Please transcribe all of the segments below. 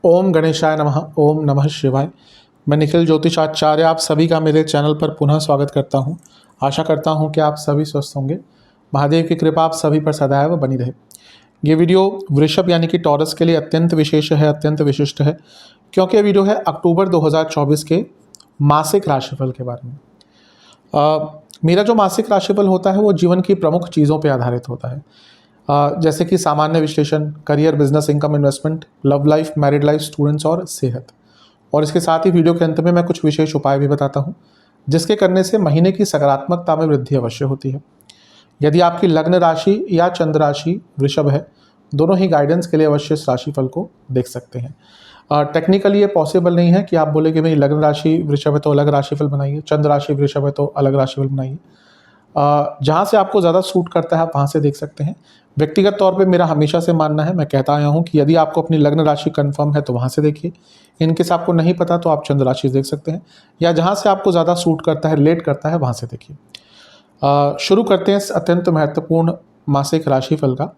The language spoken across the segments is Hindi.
ओम गणेशाय नमः। ओम नमः शिवाय। मैं निखिल ज्योतिषाचार्य आप सभी का मेरे चैनल पर पुनः स्वागत करता हूं। आशा करता हूं कि आप सभी स्वस्थ होंगे। महादेव की कृपा आप सभी पर सदैव बनी रहे। ये वीडियो वृषभ यानी कि टॉरस के लिए अत्यंत विशेष है, अत्यंत विशिष्ट है, क्योंकि ये वीडियो है अक्टूबर 2024 के मासिक राशिफल के बारे में। मेरा जो मासिक राशिफल होता है वो जीवन की प्रमुख चीज़ों पर आधारित होता है, जैसे कि सामान्य विश्लेषण, career, business, income, investment, love life, married life, students और सेहत। और इसके साथ ही वीडियो के अंत में मैं कुछ विशेष उपाय भी बताता हूं, जिसके करने से महीने की सकारात्मकता में वृद्धि अवश्य होती है। यदि आपकी लग्न राशि या चंद्र राशि वृषभ है, दोनों ही गाइडेंस के लिए अवश्य इस राशिफल को देख सकते हैं। टेक्निकली ये पॉसिबल नहीं है कि आप बोले कि मेरी लग्न राशि वृषभ है तो अलग राशिफल बनाइए, चंद्र राशि वृषभ है तो अलग राशिफल बनाइए। जहाँ से आपको ज़्यादा सूट करता है आप वहाँ से देख सकते हैं। व्यक्तिगत तौर पे मेरा हमेशा से मानना है, मैं कहता आया हूँ कि यदि आपको अपनी लग्न राशि कंफर्म है तो वहाँ से देखिए। इनकेस आपको नहीं पता तो आप चंद्र राशि देख सकते हैं, या जहाँ से आपको ज़्यादा सूट करता है, रिलेट करता है, वहाँ से देखिए। शुरू करते हैं इस अत्यंत महत्वपूर्ण मासिक राशिफल का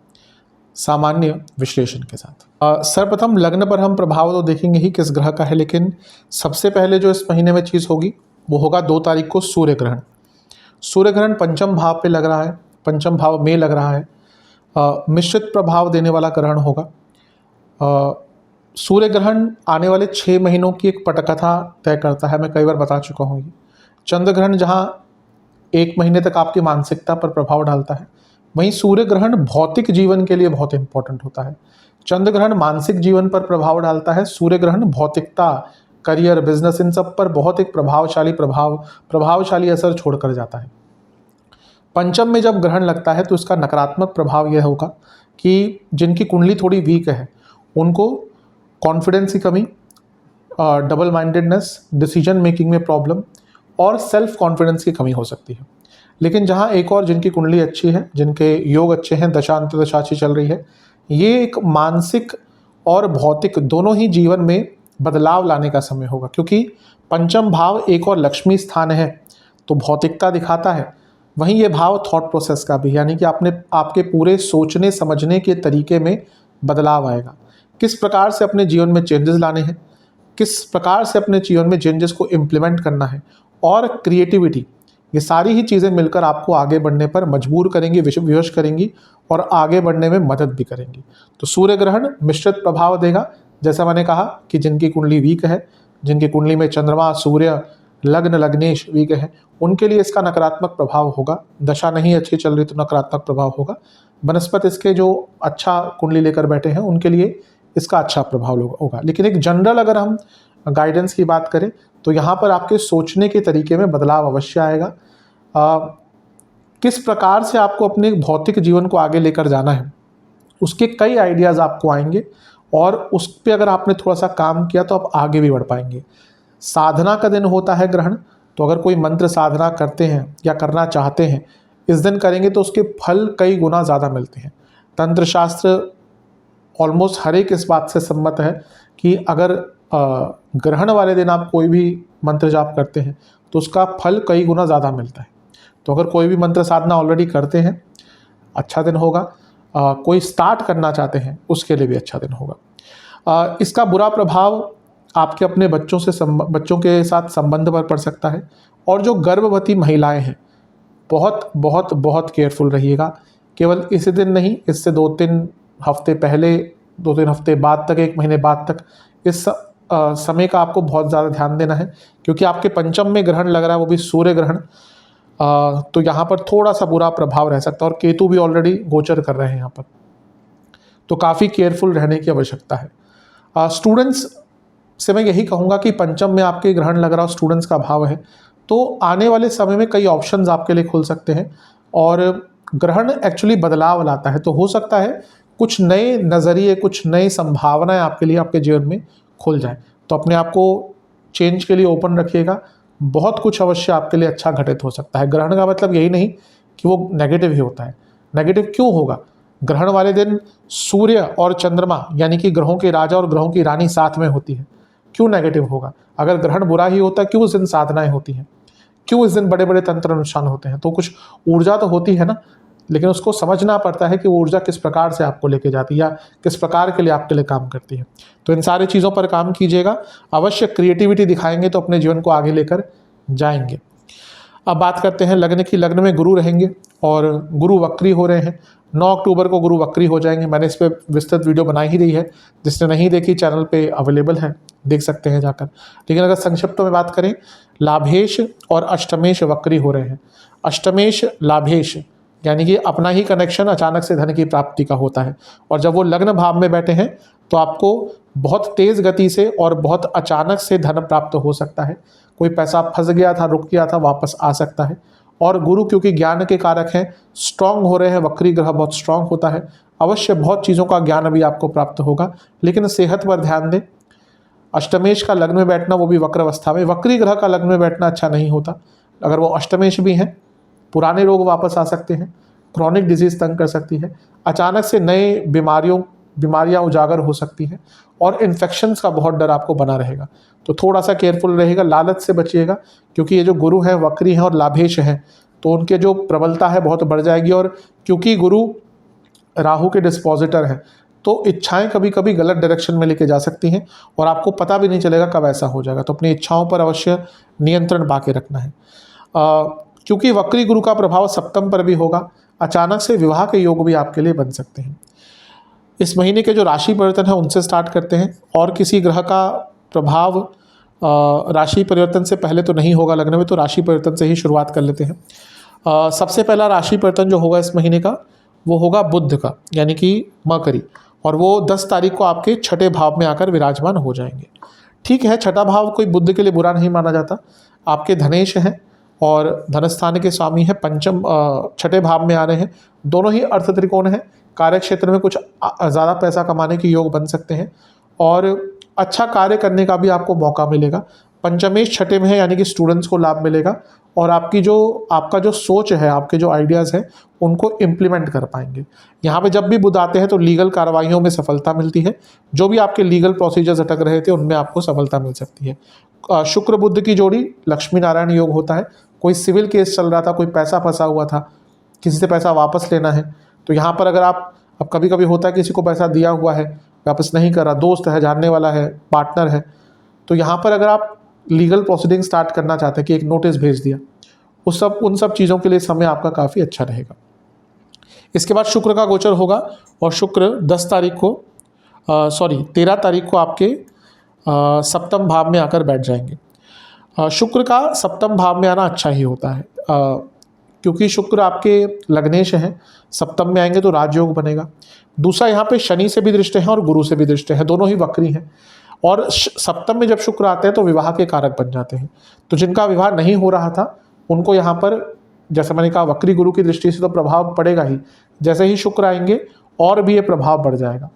सामान्य विश्लेषण के साथ। सर्वप्रथम लग्न पर हम प्रभाव तो देखेंगे ही किस ग्रह का है, लेकिन सबसे पहले जो इस महीने में चीज़ होगी वो होगा 2 तारीख को सूर्य ग्रहण। सूर्य ग्रहण पंचम भाव पे लग रहा है, पंचम भाव में लग रहा है। मिश्रित प्रभाव देने वाला ग्रहण होगा। सूर्य ग्रहण आने वाले 6 महीनों की एक पटकथा तय करता है, मैं कई बार बता चुका हूँ। चंद्र ग्रहण जहाँ 1 महीने तक आपकी मानसिकता पर प्रभाव डालता है, वहीं सूर्य ग्रहण भौतिक जीवन के लिए बहुत इंपॉर्टेंट होता है। चंद्र ग्रहण मानसिक जीवन पर प्रभाव डालता है, सूर्य ग्रहण भौतिकता, करियर, बिजनेस, इन सब पर बहुत एक प्रभावशाली असर छोड़कर जाता है। पंचम में जब ग्रहण लगता है तो इसका नकारात्मक प्रभाव यह होगा कि जिनकी कुंडली थोड़ी वीक है उनको कॉन्फिडेंस की कमी, डबल माइंडेडनेस, डिसीजन मेकिंग में प्रॉब्लम और सेल्फ कॉन्फिडेंस की कमी हो सकती है। लेकिन जहाँ एक और जिनकी कुंडली अच्छी है, जिनके योग अच्छे हैं, दशा अंतर्दशा अच्छी चल रही है, ये एक मानसिक और भौतिक दोनों ही जीवन में बदलाव लाने का समय होगा, क्योंकि पंचम भाव एक और लक्ष्मी स्थान है तो भौतिकता दिखाता है। वहीं ये भाव थॉट प्रोसेस का भी, यानी कि आपके पूरे सोचने समझने के तरीके में बदलाव आएगा। किस प्रकार से अपने जीवन में चेंजेस लाने हैं, किस प्रकार से अपने जीवन में चेंजेस को इम्प्लीमेंट करना है, और क्रिएटिविटी, ये सारी ही चीज़ें मिलकर आपको आगे बढ़ने पर मजबूर करेंगी, विवश करेंगी और आगे बढ़ने में मदद भी करेंगी। तो सूर्य ग्रहण मिश्रित प्रभाव देगा, जैसा मैंने कहा कि जिनकी कुंडली वीक है, जिनकी कुंडली में चंद्रमा, सूर्य, लग्न, लग्नेश वीक है, उनके लिए इसका नकारात्मक प्रभाव होगा। दशा नहीं अच्छी चल रही तो नकारात्मक प्रभाव होगा। बनस्पत इसके जो अच्छा कुंडली लेकर बैठे हैं उनके लिए इसका अच्छा प्रभाव होगा। लेकिन एक जनरल अगर हम गाइडेंस की बात करें तो यहाँ पर आपके सोचने के तरीके में बदलाव अवश्य आएगा। किस प्रकार से आपको अपने भौतिक जीवन को आगे लेकर जाना है उसके कई आइडियाज़ आपको आएंगे, और उस पर अगर आपने थोड़ा सा काम किया तो आप आगे भी बढ़ पाएंगे। साधना का दिन होता है ग्रहण, तो अगर कोई मंत्र साधना करते हैं या करना चाहते हैं, इस दिन करेंगे तो उसके फल कई गुना ज़्यादा मिलते हैं। तंत्र शास्त्र ऑलमोस्ट हर एक इस बात से सम्मत है कि अगर ग्रहण वाले दिन आप कोई भी मंत्र जाप करते हैं तो उसका फल कई गुना ज़्यादा मिलता है। तो अगर कोई भी मंत्र साधना ऑलरेडी करते हैं, अच्छा दिन होगा। कोई स्टार्ट करना चाहते हैं उसके लिए भी अच्छा दिन होगा। इसका बुरा प्रभाव आपके अपने बच्चों के साथ संबंध पर पड़ सकता है। और जो गर्भवती महिलाएं हैं, बहुत बहुत बहुत केयरफुल रहिएगा। केवल इसी दिन नहीं, इससे 2-3 हफ्ते पहले, 2-3 हफ्ते बाद तक, 1 महीने बाद तक इस समय का आपको बहुत ज़्यादा ध्यान देना है, क्योंकि आपके पंचम में ग्रहण लग रहा है, वो भी सूर्य ग्रहण। तो यहाँ पर थोड़ा सा बुरा प्रभाव रह सकता है, और केतु भी ऑलरेडी गोचर कर रहे हैं यहाँ पर, तो काफ़ी केयरफुल रहने की आवश्यकता है। स्टूडेंट्स से मैं यही कहूँगा कि पंचम में आपके ग्रहण लग रहा हो, स्टूडेंट्स का भाव है, तो आने वाले समय में कई ऑप्शंस आपके लिए खुल सकते हैं। और ग्रहण एक्चुअली बदलाव लाता है, तो हो सकता है कुछ नए नज़रिए, कुछ नई संभावनाएं आपके लिए आपके जीवन में खुल जाए। तो अपने आप को चेंज के लिए ओपन रखिएगा। बहुत कुछ अवश्य आपके लिए अच्छा घटित हो सकता है। ग्रहण का मतलब यही नहीं कि वो नेगेटिव ही होता है। नेगेटिव क्यों होगा? ग्रहण वाले दिन सूर्य और चंद्रमा यानी कि ग्रहों के राजा और ग्रहों की रानी साथ में होती है, क्यों नेगेटिव होगा? अगर ग्रहण बुरा ही होता क्यों उस दिन साधनाएं होती हैं, क्यों इस दिन बड़े बड़े तंत्र अनुष्ठान होते हैं? तो कुछ ऊर्जा तो होती है ना। लेकिन उसको समझना पड़ता है कि वो ऊर्जा किस प्रकार से आपको लेके जाती है या किस प्रकार के लिए आपके लिए काम करती है। तो इन सारी चीज़ों पर काम कीजिएगा, अवश्य क्रिएटिविटी दिखाएंगे तो अपने जीवन को आगे लेकर जाएंगे। अब बात करते हैं लग्न की। लग्न में गुरु रहेंगे और गुरु वक्री हो रहे हैं। 9 अक्टूबर को गुरु वक्री हो जाएंगे। मैंने इस पर विस्तृत वीडियो बनाई ही दी है, जिसने नहीं देखी चैनल पे अवेलेबल है, देख सकते हैं जाकर। लेकिन अगर संक्षिप्त में बात करें, लाभेश और अष्टमेश वक्री हो रहे हैं। अष्टमेश लाभेश यानी कि अपना ही कनेक्शन अचानक से धन की प्राप्ति का होता है, और जब वो लग्न भाव में बैठे हैं तो आपको बहुत तेज़ गति से और बहुत अचानक से धन प्राप्त हो सकता है। कोई पैसा फंस गया था, रुक गया था, वापस आ सकता है। और गुरु क्योंकि ज्ञान के कारक हैं, स्ट्रांग हो रहे हैं, वक्री ग्रह बहुत स्ट्रांग होता है, अवश्य बहुत चीज़ों का ज्ञान अभी आपको प्राप्त होगा। लेकिन सेहत पर ध्यान दें। अष्टमेश का लग्न में बैठना, वो भी वक्र अवस्था में, वक्री ग्रह का लग्न में बैठना अच्छा नहीं होता। अगर वो अष्टमेश भी हैं, पुराने रोग वापस आ सकते हैं, क्रॉनिक डिजीज़ तंग कर सकती है, अचानक से नए बीमारियां उजागर हो सकती हैं, और इन्फेक्शंस का बहुत डर आपको बना रहेगा। तो थोड़ा सा केयरफुल रहेगा, लालच से बचिएगा, क्योंकि ये जो गुरु हैं वक्री हैं और लाभेश हैं, तो उनके जो प्रबलता है बहुत बढ़ जाएगी। और क्योंकि गुरु राहु के डिस्पोजिटर हैं, तो इच्छाएं कभी कभी गलत डायरेक्शन में लेके जा सकती हैं और आपको पता भी नहीं चलेगा कब ऐसा हो जाएगा। तो अपनी इच्छाओं पर अवश्य नियंत्रण बाके रखना है। क्योंकि वक्री गुरु का प्रभाव सप्तम पर भी होगा, अचानक से विवाह के योग भी आपके लिए बन सकते हैं। इस महीने के जो राशि परिवर्तन है उनसे स्टार्ट करते हैं। और किसी ग्रह का प्रभाव राशि परिवर्तन से पहले तो नहीं होगा लग्न में, तो राशि परिवर्तन से ही शुरुआत कर लेते हैं। सबसे पहला राशि परिवर्तन जो होगा इस महीने का, वो होगा बुध का, यानी कि मकरी, और वो 10 तारीख को आपके छठे भाव में आकर विराजमान हो जाएंगे। ठीक है, छठा भाव कोई बुध के लिए बुरा नहीं माना जाता। आपके धनेश हैं और धनस्थान के स्वामी है, पंचम छठे भाव में आ रहे हैं। दोनों ही अर्थ त्रिकोण हैं। कार्य क्षेत्र में कुछ ज़्यादा पैसा कमाने के योग बन सकते हैं और अच्छा कार्य करने का भी आपको मौका मिलेगा। पंचमेश छठे में है, यानी कि स्टूडेंट्स को लाभ मिलेगा और आपका जो सोच है, आपके जो आइडियाज़ हैं, उनको इम्प्लीमेंट कर पाएंगे। यहाँ पे जब भी बुध आते हैं तो लीगल कार्रवाइयों में सफलता मिलती है। जो भी आपके लीगल प्रोसीजर्स अटक रहे थे उनमें आपको सफलता मिल सकती है। शुक्र बुध की जोड़ी लक्ष्मी नारायण योग होता है। कोई सिविल केस चल रहा था, कोई पैसा फंसा हुआ था, किसी से पैसा वापस लेना है, तो यहाँ पर अगर अब कभी कभी होता है किसी को पैसा दिया हुआ है, वापस नहीं कर रहा, दोस्त है, जानने वाला है, पार्टनर है, तो यहाँ पर अगर आप लीगल प्रोसीडिंग स्टार्ट करना चाहते हैं कि एक नोटिस भेज दिया, उन सब चीज़ों के लिए समय आपका काफ़ी अच्छा रहेगा। इसके बाद शुक्र का गोचर होगा और शुक्र 13 तारीख को आपके सप्तम भाव में आकर बैठ जाएंगे। शुक्र का सप्तम भाव में आना अच्छा ही होता है, क्योंकि शुक्र आपके लग्नेश हैं, सप्तम में आएंगे तो राजयोग बनेगा। दूसरा, यहाँ पे शनि से भी दृष्टि है और गुरु से भी दृष्टि है, दोनों ही वक्री हैं। और सप्तम में जब शुक्र आते हैं तो विवाह के कारक बन जाते हैं। तो जिनका विवाह नहीं हो रहा था उनको यहाँ पर, जैसे मैंने कहा, वक्री गुरु की दृष्टि से तो प्रभाव पड़ेगा ही। जैसे ही शुक्र आएंगे और भी ये प्रभाव बढ़ जाएगा।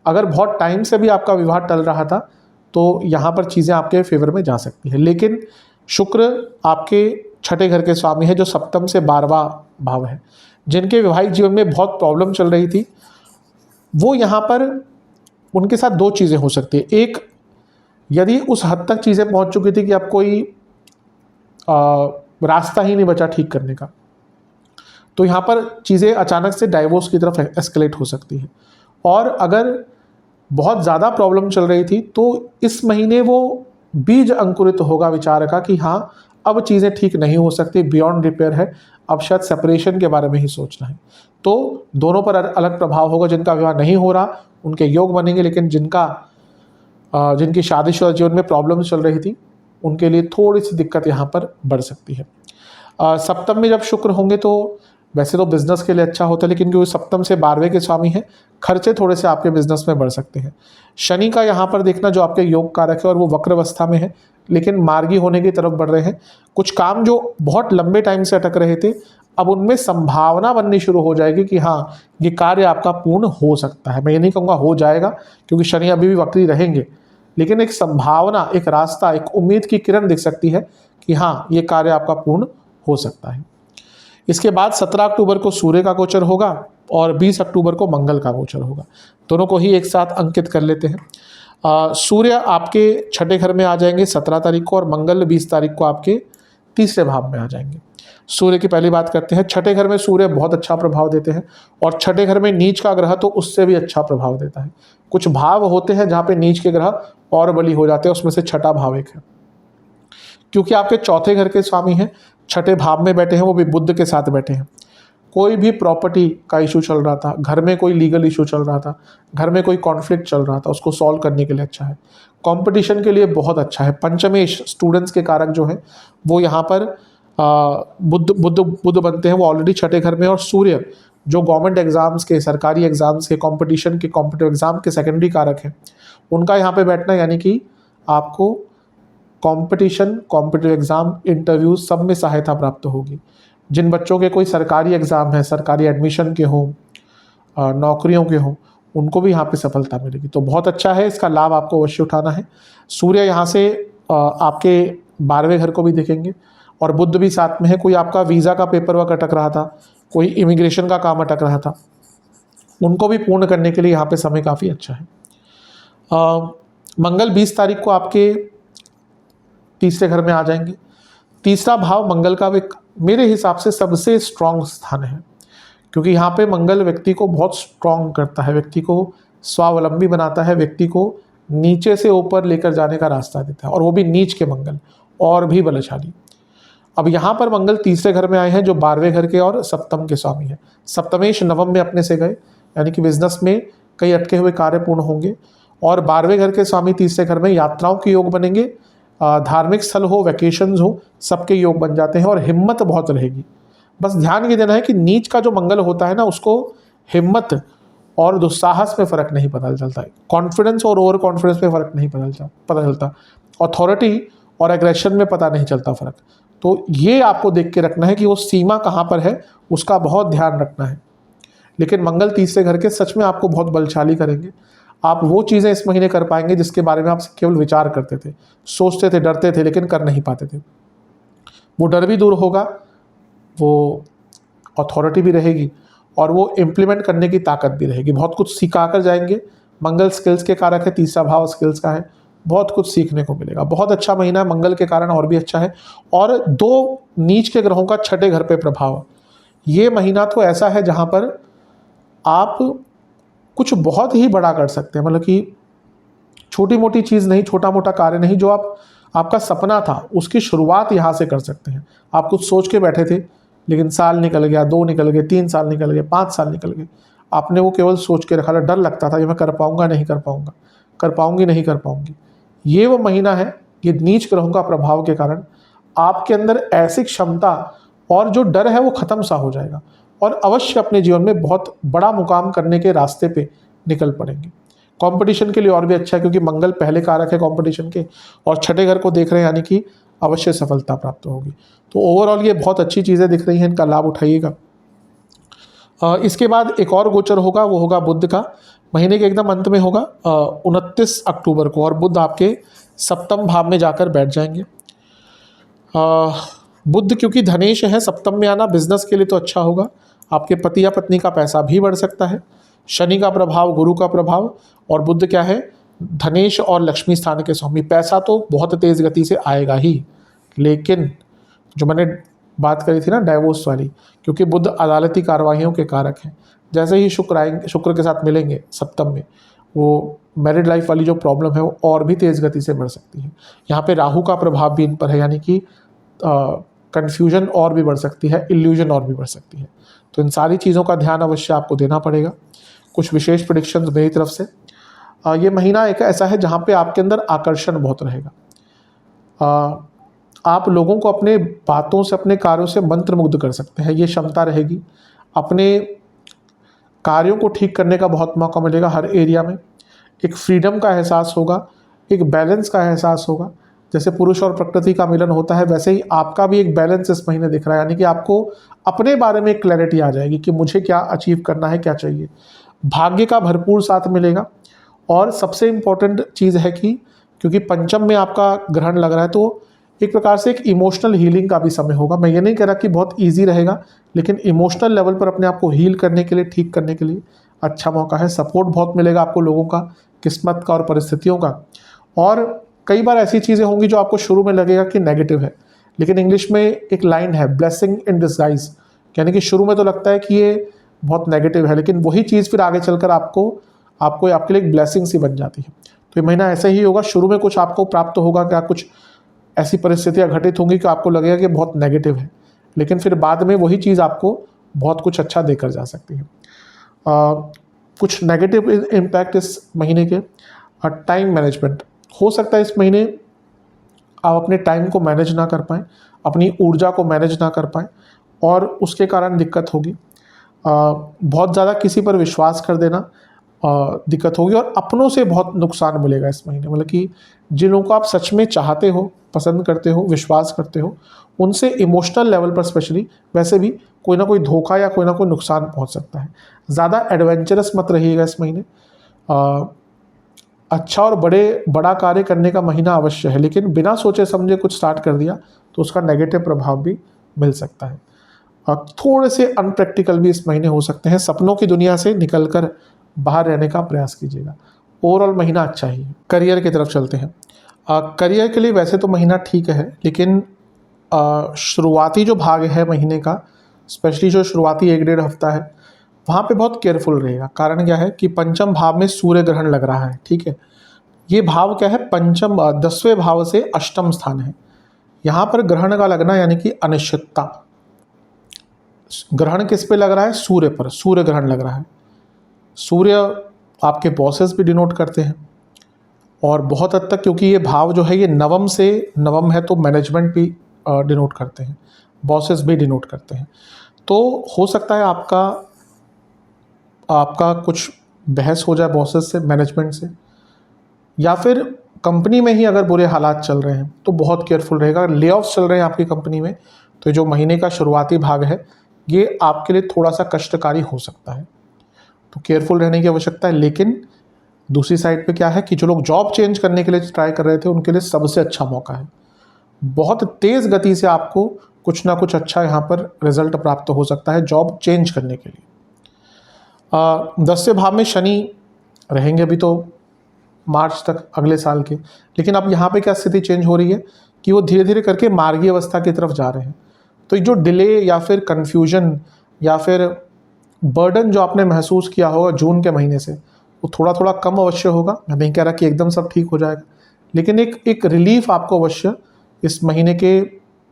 अगर बहुत टाइम से भी आपका विवाह टल रहा था तो यहाँ पर चीज़ें आपके फेवर में जा सकती है। लेकिन शुक्र आपके छठे घर के स्वामी है, जो सप्तम से 12वां भाव है। जिनके वैवाहिक जीवन में बहुत प्रॉब्लम चल रही थी, वो यहाँ पर उनके साथ दो चीज़ें हो सकती है। एक, यदि उस हद तक चीज़ें पहुँच चुकी थी कि अब कोई रास्ता ही नहीं बचा ठीक करने का, तो यहाँ पर चीज़ें अचानक से डाइवोर्स की तरफ एस्केलेट हो सकती है। और अगर बहुत ज़्यादा प्रॉब्लम चल रही थी तो इस महीने वो बीज अंकुरित होगा विचार का कि हाँ, अब चीज़ें ठीक नहीं हो सकती, बियॉन्ड रिपेयर है, अब शायद सेपरेशन के बारे में ही सोचना है। तो दोनों पर अलग प्रभाव होगा। जिनका विवाह नहीं हो रहा उनके योग बनेंगे, लेकिन जिनकी शादीशुदा जीवन में प्रॉब्लम चल रही थी उनके लिए थोड़ी सी दिक्कत यहाँ पर बढ़ सकती है। सप्तम में जब शुक्र होंगे तो वैसे तो बिजनेस के लिए अच्छा होता है, लेकिन क्योंकि सप्तम से 12वें के स्वामी हैं, खर्चे थोड़े से आपके बिजनेस में बढ़ सकते हैं। शनि का यहाँ पर देखना जो आपके योग कारक है, और वो वक्र अवस्था में है, लेकिन मार्गी होने की तरफ बढ़ रहे हैं। कुछ काम जो बहुत लंबे टाइम से अटक रहे थे, अब उनमें संभावना बननी शुरू हो जाएगी कि हाँ, ये कार्य आपका पूर्ण हो सकता है। मैं ये नहीं कहूँगा हो जाएगा, क्योंकि शनि अभी भी वक्री रहेंगे, लेकिन एक संभावना, एक रास्ता, एक उम्मीद की किरण दिख सकती है कि हाँ, ये कार्य आपका पूर्ण हो सकता है। इसके बाद 17 अक्टूबर को सूर्य का गोचर होगा और 20 अक्टूबर को मंगल का गोचर होगा। दोनों को ही एक साथ अंकित कर लेते हैं। सूर्य आपके छठे घर में आ जाएंगे 17 तारीख को, और मंगल 20 तारीख को आपके तीसरे भाव में आ जाएंगे। सूर्य की पहली बात करते हैं। छठे घर में सूर्य बहुत अच्छा प्रभाव देते हैं, और छठे घर में नीच का ग्रह तो उससे भी अच्छा प्रभाव देता है। कुछ भाव होते हैं जहाँ पे नीच के ग्रह और बली हो जाते हैं, उसमें से छठा भाव एक है, क्योंकि आपके चौथे घर के स्वामी हैं, छठे भाव में बैठे हैं, वो भी बुध के साथ बैठे हैं। कोई भी प्रॉपर्टी का इशू चल रहा था, घर में कोई लीगल इशू चल रहा था, घर में कोई कॉन्फ्लिक्ट चल रहा था, उसको सॉल्व करने के लिए अच्छा है। कंपटीशन के लिए बहुत अच्छा है। पंचमेश स्टूडेंट्स के कारक जो हैं वो यहाँ पर बुध बुध बुध बनते हैं, वो ऑलरेडी छठे घर में। और सूर्य जो गवर्नमेंट एग्जाम्स के, सरकारी एग्जाम्स के, कंपटीशन के, कॉम्पिटिटिव एग्जाम के सेकेंडरी कारक हैं, उनका यहाँ पे बैठना, यानी कि आपको कंपटीशन, कॉम्पिटिटिव एग्जाम, इंटरव्यू सब में सहायता प्राप्त होगी। जिन बच्चों के कोई सरकारी एग्ज़ाम है, सरकारी एडमिशन के हों, नौकरियों के हों, उनको भी यहाँ पे सफलता मिलेगी। तो बहुत अच्छा है, इसका लाभ आपको अवश्य उठाना है। सूर्य यहाँ से आपके 12वें घर को भी देखेंगे, और बुध भी साथ में है। कोई आपका वीज़ा का पेपर वर्क अटक रहा था, कोई इमिग्रेशन का काम अटक रहा था, उनको भी पूर्ण करने के लिए यहाँ पे समय काफ़ी अच्छा है। मंगल 20 तारीख को आपके तीसरे घर में आ जाएंगे। तीसरा भाव मंगल का मेरे हिसाब से सबसे स्ट्रॉन्ग स्थान है, क्योंकि यहाँ पे मंगल व्यक्ति को बहुत स्ट्रॉन्ग करता है, व्यक्ति को स्वावलंबी बनाता है, व्यक्ति को नीचे से ऊपर लेकर जाने का रास्ता देता है, और वो भी नीच के मंगल, और भी बलशाली। अब यहाँ पर मंगल तीसरे घर में आए हैं, जो 12वें घर के और सप्तम के स्वामी हैं। सप्तमेश नवम में अपने से गए, यानी कि बिजनेस में कई अटके हुए कार्य पूर्ण होंगे। और 12वें घर के स्वामी तीसरे घर में, यात्राओं के योग बनेंगे, धार्मिक स्थल हो, वैकेशंस हो, सबके योग बन जाते हैं, और हिम्मत बहुत रहेगी। बस ध्यान ये देना है कि नीच का जो मंगल होता है ना, उसको हिम्मत और दुस्साहस में फ़र्क नहीं पता चलता है, कॉन्फिडेंस और ओवर कॉन्फिडेंस में फ़र्क नहीं पता चलता, अथॉरिटी और एग्रेशन में पता नहीं चलता फ़र्क। तो ये आपको देख के रखना है कि वो सीमा कहाँ पर है, उसका बहुत ध्यान रखना है। लेकिन मंगल तीसरे घर के सच में आपको बहुत बलशाली करेंगे। आप वो चीज़ें इस महीने कर पाएंगे जिसके बारे में आप केवल विचार करते थे, सोचते थे, डरते थे, लेकिन कर नहीं पाते थे। वो डर भी दूर होगा, वो अथॉरिटी भी रहेगी, और वो इम्प्लीमेंट करने की ताकत भी रहेगी। बहुत कुछ सिखा कर जाएंगे। मंगल स्किल्स के कारक है, तीसरा भाव स्किल्स का है, बहुत कुछ सीखने को मिलेगा। बहुत अच्छा महीना मंगल के कारण, और भी अच्छा है। और 2 नीच के ग्रहों का छठे घर पे प्रभाव, ये महीना तो ऐसा है जहाँ पर आप कुछ बहुत ही बड़ा कर सकते हैं। मतलब कि छोटी मोटी चीज़ नहीं, छोटा मोटा कार्य नहीं, जो आपका सपना था उसकी शुरुआत यहाँ से कर सकते हैं। आप कुछ सोच के बैठे थे, लेकिन साल निकल गया, 2 निकल गए, 3 साल निकल गए, 5 साल निकल गए, आपने वो केवल सोच के रखा था। डर लगता था, ये मैं कर पाऊँगा, नहीं कर पाऊँगा, कर पाऊँगी, नहीं कर पाऊँगी। ये वो महीना है, ये नीच ग्रहों का प्रभाव के कारण आपके अंदर ऐसी क्षमता और जो डर है वो ख़त्म सा हो जाएगा, और अवश्य अपने जीवन में बहुत बड़ा मुकाम करने के रास्ते पे निकल पड़ेंगे। कंपटीशन के लिए और भी अच्छा है, क्योंकि मंगल पहले कारक है कंपटीशन के, और छठे घर को देख रहे हैं, यानी कि अवश्य सफलता प्राप्त होगी। तो ओवरऑल ये बहुत अच्छी चीज़ें दिख रही हैं, इनका लाभ उठाइएगा। इसके बाद एक और गोचर होगा, वो होगा बुध का। महीने के एकदम अंत में होगा 29 अक्टूबर को, और बुध आपके सप्तम भाव में जाकर बैठ जाएंगे। बुध क्योंकि धनेश है, सप्तम में आना बिजनेस के लिए तो अच्छा होगा। आपके पति या पत्नी का पैसा भी बढ़ सकता है। शनि का प्रभाव, गुरु का प्रभाव, और बुध क्या है, धनेश और लक्ष्मी स्थान के स्वामी। पैसा तो बहुत तेज़ गति से आएगा ही, लेकिन जो मैंने बात करी थी ना डाइवोर्स वाली, क्योंकि बुध अदालती कार्रवाइयों के कारक हैं, जैसे ही शुक्र आएंगे, शुक्र के साथ मिलेंगे सप्तम में, वो मैरिड लाइफ वाली जो प्रॉब्लम है वो और भी तेज़ गति से बढ़ सकती है। यहाँ पे राहु का प्रभाव भी इन पर है, यानी कि कन्फ्यूजन और भी बढ़ सकती है, इल्यूजन और भी बढ़ सकती है। तो इन सारी चीज़ों का ध्यान अवश्य आपको देना पड़ेगा। कुछ विशेष प्रेडिक्शंस मेरी तरफ से। ये महीना एक ऐसा है जहाँ पे आपके अंदर आकर्षण बहुत रहेगा। आप लोगों को अपने बातों से, अपने कार्यों से मंत्रमुग्ध कर सकते हैं, ये क्षमता रहेगी। अपने कार्यों को ठीक करने का बहुत मौका मिलेगा हर एरिया में। एक फ्रीडम का एहसास होगा, एक बैलेंस का एहसास होगा। जैसे पुरुष और प्रकृति का मिलन होता है, वैसे ही आपका भी एक बैलेंस इस महीने दिख रहा है, यानी कि आपको अपने बारे में एक क्लैरिटी आ जाएगी कि मुझे क्या अचीव करना है, क्या चाहिए। भाग्य का भरपूर साथ मिलेगा। और सबसे इम्पोर्टेंट चीज़ है कि क्योंकि पंचम में आपका ग्रहण लग रहा है, तो एक प्रकार से एक इमोशनल हीलिंग का भी समय होगा। मैं ये नहीं कह रहा कि बहुत ईजी रहेगा, लेकिन इमोशनल लेवल पर अपने आप को हील करने के लिए, ठीक करने के लिए अच्छा मौका है। सपोर्ट बहुत मिलेगा आपको लोगों का, किस्मत का और परिस्थितियों का। और कई बार ऐसी चीज़ें होंगी जो आपको शुरू में लगेगा कि नेगेटिव है, लेकिन इंग्लिश में एक लाइन है, ब्लेसिंग इन डिस्गाइज, यानी कि शुरू में तो लगता है कि ये बहुत नेगेटिव है, लेकिन वही चीज़ फिर आगे चलकर आपको आपके लिए एक ब्लेसिंग सी बन जाती है। तो ये महीना ऐसे ही होगा, शुरू में कुछ आपको प्राप्त होगा, क्या कुछ ऐसी परिस्थितियाँ घटित होंगी कि आपको लगेगा कि बहुत नेगेटिव है, लेकिन फिर बाद में वही चीज़ आपको बहुत कुछ अच्छा देकर जा सकती है। कुछ नेगेटिव इम्पैक्ट इस महीने के, टाइम मैनेजमेंट। हो सकता है इस महीने आप अपने टाइम को मैनेज ना कर पाएँ, अपनी ऊर्जा को मैनेज ना कर पाएँ, और उसके कारण दिक्कत होगी। बहुत ज़्यादा किसी पर विश्वास कर देना दिक्कत होगी, और अपनों से बहुत नुकसान मिलेगा इस महीने। मतलब कि जिन लोगों को आप सच में चाहते हो, पसंद करते हो, विश्वास करते हो, उनसे इमोशनल लेवल पर स्पेशली वैसे भी कोई ना कोई धोखा या कोई ना कोई नुकसान पहुंच सकता है। ज़्यादा एडवेंचरस मत रहिएगा इस महीने। अच्छा और बड़ा कार्य करने का महीना अवश्य है, लेकिन बिना सोचे समझे कुछ स्टार्ट कर दिया तो उसका नेगेटिव प्रभाव भी मिल सकता है। थोड़े से अनप्रैक्टिकल भी इस महीने हो सकते हैं। सपनों की दुनिया से निकलकर बाहर रहने का प्रयास कीजिएगा। ओवरऑल महीना अच्छा ही है। करियर की तरफ चलते हैं। करियर के लिए वैसे तो महीना ठीक है, लेकिन शुरुआती जो भाग है महीने का, स्पेशली जो शुरुआती 1-1.5 हफ्ता है, वहाँ पे बहुत केयरफुल रहेगा। कारण क्या है कि पंचम भाव में सूर्य ग्रहण लग रहा है, ठीक है। ये भाव क्या है, पंचम 10वें भाव से अष्टम स्थान है। यहाँ पर ग्रहण का लगना यानी कि अनिश्चितता। ग्रहण किस पे लग रहा है, सूर्य पर, सूर्य ग्रहण लग रहा है। सूर्य आपके बॉसेस भी डिनोट करते हैं, और बहुत हद तक क्योंकि ये भाव जो है ये नवम है, तो मैनेजमेंट भी डिनोट करते हैं, बॉसेस भी डिनोट करते हैं। तो हो सकता है आपका कुछ बहस हो जाए बॉसेस से, मैनेजमेंट से, या फिर कंपनी में ही अगर बुरे हालात चल रहे हैं तो बहुत केयरफुल रहेगा। ले ऑफ्स चल रहे हैं आपकी कंपनी में, तो जो महीने का शुरुआती भाग है ये आपके लिए थोड़ा सा कष्टकारी हो सकता है, तो केयरफुल रहने की आवश्यकता है। लेकिन दूसरी साइड पे क्या है कि जो लोग जॉब चेंज करने के लिए ट्राई कर रहे थे उनके लिए सबसे अच्छा मौका है। बहुत तेज़ गति से आपको कुछ ना कुछ अच्छा यहाँ पर रिजल्ट प्राप्त हो सकता है जॉब चेंज करने के लिए। 10वें भाव में शनि रहेंगे अभी तो मार्च तक अगले साल के, लेकिन अब यहाँ पे क्या स्थिति चेंज हो रही है कि वो धीरे धीरे करके मार्गी अवस्था की तरफ जा रहे हैं। तो ये जो डिले या फिर कन्फ्यूजन या फिर बर्डन जो आपने महसूस किया होगा जून के महीने से, वो थोड़ा थोड़ा कम अवश्य होगा। मैं नहीं कह रहा कि एकदम सब ठीक हो जाएगा, लेकिन एक रिलीफ आपको अवश्य इस महीने के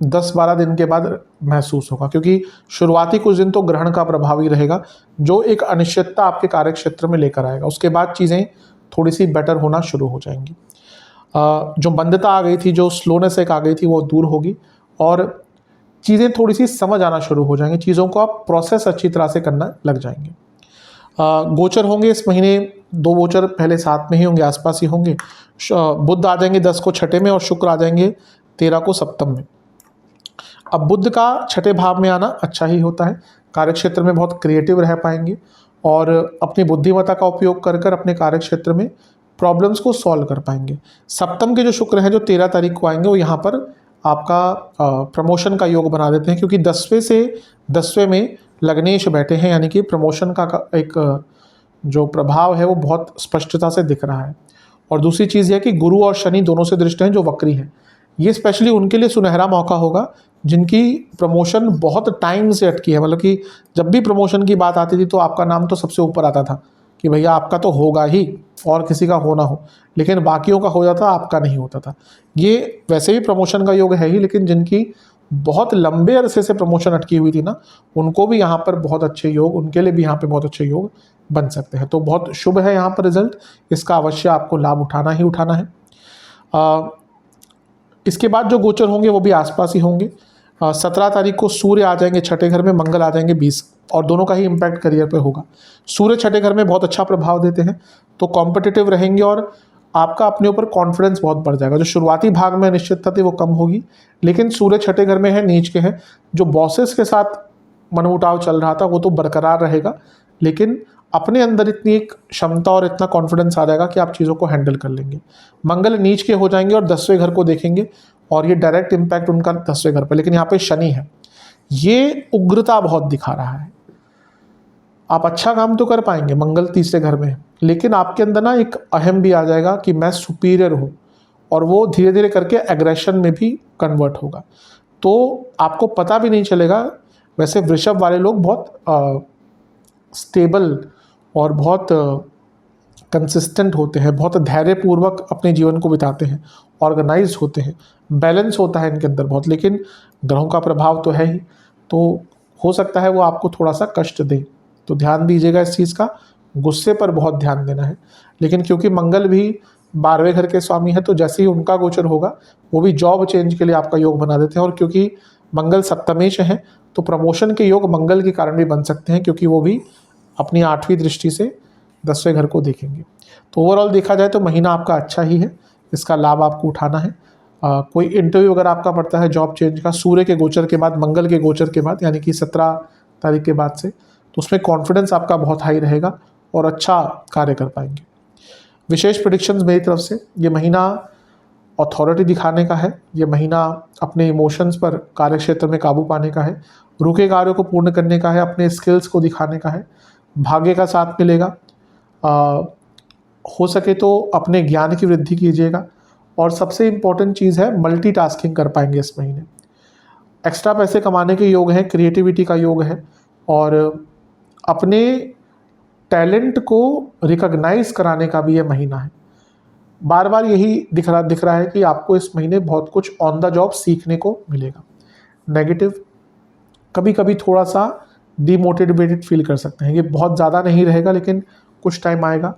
10-12 दिन के बाद महसूस होगा, क्योंकि शुरुआती कुछ दिन तो ग्रहण का प्रभाव ही रहेगा जो एक अनिश्चितता आपके कार्यक्षेत्र में लेकर आएगा। उसके बाद चीज़ें थोड़ी सी बेटर होना शुरू हो जाएंगी। जो मंदता आ गई थी, जो स्लोनेस एक आ गई थी, वो दूर होगी और चीज़ें थोड़ी सी समझ आना शुरू हो जाएंगी। चीज़ों को आप प्रोसेस अच्छी तरह से करना लग जाएंगे। गोचर होंगे इस महीने, 2 गोचर पहले साथ में ही होंगे, आसपास ही होंगे। बुध आ जाएंगे 10 को छठे में और शुक्र आ जाएंगे 13 को सप्तम में। अब बुध का छठे भाव में आना अच्छा ही होता है। कार्यक्षेत्र में बहुत क्रिएटिव रह पाएंगे और अपनी बुद्धिमत्ता का उपयोग कर कर अपने कार्यक्षेत्र में प्रॉब्लम्स को सॉल्व कर पाएंगे। सप्तम के जो शुक्र है जो 13 तारीख को आएंगे, वो यहाँ पर आपका प्रमोशन का योग बना देते हैं, क्योंकि 10वें से 10वें में लग्नेश बैठे हैं, यानी कि प्रमोशन का एक जो प्रभाव है वो बहुत स्पष्टता से दिख रहा है। और दूसरी चीज़ यह कि गुरु और शनि दोनों से दृष्टि हैं जो वक्री हैं। ये स्पेशली उनके लिए सुनहरा मौका होगा जिनकी प्रमोशन बहुत टाइम से अटकी है। मतलब कि जब भी प्रमोशन की बात आती थी तो आपका नाम तो सबसे ऊपर आता था कि भैया आपका तो होगा ही, और किसी का हो ना हो, लेकिन बाकियों का हो जाता, आपका नहीं होता था। ये वैसे भी प्रमोशन का योग है ही, लेकिन जिनकी बहुत लंबे अरसे से प्रमोशन अटकी हुई थी ना, उनको भी यहाँ पर बहुत अच्छे योग, उनके लिए भी यहाँ पे बहुत अच्छे योग बन सकते हैं। तो बहुत शुभ है यहाँ पर रिजल्ट, इसका अवश्य आपको लाभ उठाना ही उठाना है। इसके बाद जो गोचर होंगे वो भी आसपास ही होंगे। 17 तारीख को सूर्य आ जाएंगे छठे घर में, मंगल आ जाएंगे 20, और दोनों का ही इम्पैक्ट करियर पे होगा। सूर्य छठे घर में बहुत अच्छा प्रभाव देते हैं, तो कॉम्पिटिटिव रहेंगे और आपका अपने ऊपर कॉन्फिडेंस बहुत बढ़ जाएगा। जो शुरुआती भाग में अनिश्चितता थी वो कम होगी, लेकिन सूर्य छठे घर में है, नीच के है। जो बॉसेस के साथ मनमुटाव चल रहा था वो तो बरकरार रहेगा, लेकिन अपने अंदर इतनी एक क्षमता और इतना कॉन्फिडेंस आ जाएगा कि आप चीज़ों को हैंडल कर लेंगे। मंगल नीच के हो जाएंगे और 10वें घर को देखेंगे, और ये डायरेक्ट इम्पैक्ट उनका 10वें घर पर, लेकिन यहाँ पे शनि है, ये उग्रता बहुत दिखा रहा है। आप अच्छा काम तो कर पाएंगे, मंगल तीसरे घर में है, लेकिन आपके अंदर ना एक अहम भी आ जाएगा कि मैं सुपीरियर हूँ, और वो धीरे धीरे करके एग्रेशन में भी कन्वर्ट होगा। तो आपको पता भी नहीं चलेगा। वैसे वृषभ वाले लोग बहुत स्टेबल और बहुत कंसिस्टेंट होते हैं, बहुत धैर्यपूर्वक अपने जीवन को बिताते हैं, ऑर्गेनाइज्ड होते हैं, बैलेंस होता है इनके अंदर बहुत। लेकिन ग्रहों का प्रभाव तो है ही, तो हो सकता है वो आपको थोड़ा सा कष्ट दे, तो ध्यान दीजिएगा इस चीज़ का। गुस्से पर बहुत ध्यान देना है। लेकिन क्योंकि मंगल भी 12वें घर के स्वामी है, तो जैसे ही उनका गोचर होगा वो भी जॉब चेंज के लिए आपका योग बना देते हैं। और क्योंकि मंगल सप्तमेश है, तो प्रमोशन के योग मंगल के कारण भी बन सकते हैं, क्योंकि वो भी अपनी 8वीं दृष्टि से 10वें घर को देखेंगे। तो ओवरऑल देखा जाए तो महीना आपका अच्छा ही है, इसका लाभ आपको उठाना है। कोई इंटरव्यू अगर आपका पड़ता है जॉब चेंज का सूर्य के गोचर के बाद, मंगल के गोचर के बाद, यानी कि 17 तारीख के बाद से, तो उसमें कॉन्फिडेंस आपका बहुत हाई रहेगा और अच्छा कार्य कर पाएंगे। विशेष प्रेडिक्शंस मेरी तरफ से, ये महीना अथॉरिटी दिखाने का है, ये महीना अपने इमोशंस पर कार्यक्षेत्र में काबू पाने का है, रुके कार्यों को पूर्ण करने का है, अपने स्किल्स को दिखाने का है, भाग्य का साथ मिलेगा। हो सके तो अपने ज्ञान की वृद्धि कीजिएगा, और सबसे इम्पोर्टेंट चीज़ है मल्टीटास्किंग कर पाएंगे इस महीने। एक्स्ट्रा पैसे कमाने के योग हैं, क्रिएटिविटी का योग है, और अपने टैलेंट को रिकॉग्नाइज कराने का भी ये महीना है। बार बार यही दिख रहा है कि आपको इस महीने बहुत कुछ ऑन द जॉब सीखने को मिलेगा। नेगेटिव, कभी कभी थोड़ा सा डीमोटिवेटेड फील कर सकते हैं, ये बहुत ज़्यादा नहीं रहेगा लेकिन कुछ टाइम आएगा।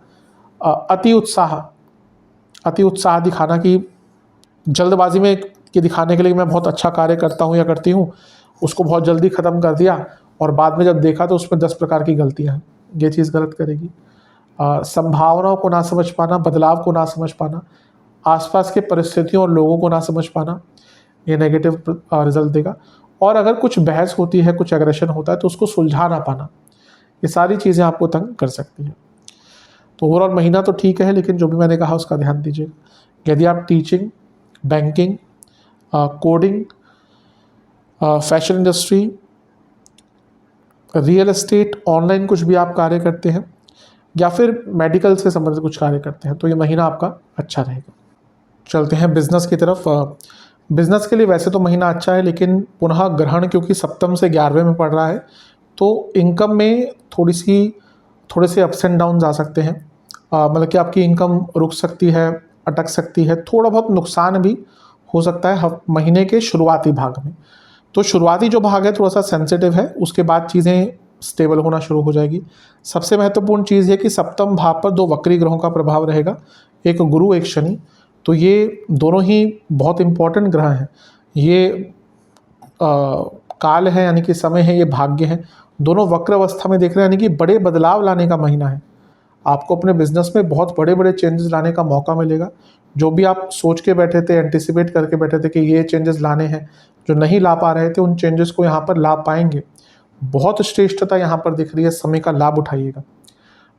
अति उत्साह दिखाना कि जल्दबाजी में कि दिखाने के लिए मैं बहुत अच्छा कार्य करता हूँ या करती हूँ, उसको बहुत जल्दी ख़त्म कर दिया और बाद में जब देखा तो उसमें 10 प्रकार की गलतियाँ हैं, ये चीज़ गलत करेगी। संभावनाओं को ना समझ पाना, बदलाव को ना समझ पाना, आसपास के परिस्थितियों और लोगों को ना समझ पाना, ये नेगेटिव रिजल्ट देगा। और अगर कुछ बहस होती है, कुछ एग्रेशन होता है, तो उसको सुलझा ना पाना, ये सारी चीज़ें आपको तंग कर सकती हैं। तो ओवरऑल महीना तो ठीक है, लेकिन जो भी मैंने कहा उसका ध्यान दीजिएगा। यदि आप teaching, banking, coding, fashion industry, real estate, online कुछ भी आप कार्य करते हैं, या फिर मेडिकल से संबंधित कुछ कार्य करते हैं, तो ये महीना आपका अच्छा रहेगा। चलते हैं बिजनेस की तरफ। बिजनेस के लिए वैसे तो महीना अच्छा है, लेकिन पुनः ग्रहण क्योंकि सप्तम से 11वें में पड़ रहा है, तो इनकम में थोड़े से अप्स एंड डाउन आ सकते हैं। मतलब कि आपकी इनकम रुक सकती है, अटक सकती है, थोड़ा बहुत नुकसान भी हो सकता है महीने के शुरुआती भाग में। तो शुरुआती जो भाग है थोड़ा सा सेंसिटिव है, उसके बाद चीज़ें स्टेबल होना शुरू हो जाएगी। सबसे महत्वपूर्ण चीज़ है कि सप्तम भाव पर 2 वक्री ग्रहों का प्रभाव रहेगा, एक गुरु एक शनि। तो ये दोनों ही बहुत इंपॉर्टेंट ग्रह हैं। ये काल है, यानी कि समय है, ये भाग्य है। दोनों वक्र अवस्था में देख रहे हैं, यानी कि बड़े बदलाव लाने का महीना है। आपको अपने बिजनेस में बहुत बड़े बड़े चेंजेस लाने का मौका मिलेगा। जो भी आप सोच के बैठे थे, एंटिसिपेट करके बैठे थे कि ये चेंजेस लाने हैं, जो नहीं ला पा रहे थे, उन चेंजेस को यहाँ पर ला पाएंगे। बहुत श्रेष्ठता यहाँ पर दिख रही है, समय का लाभ उठाइएगा।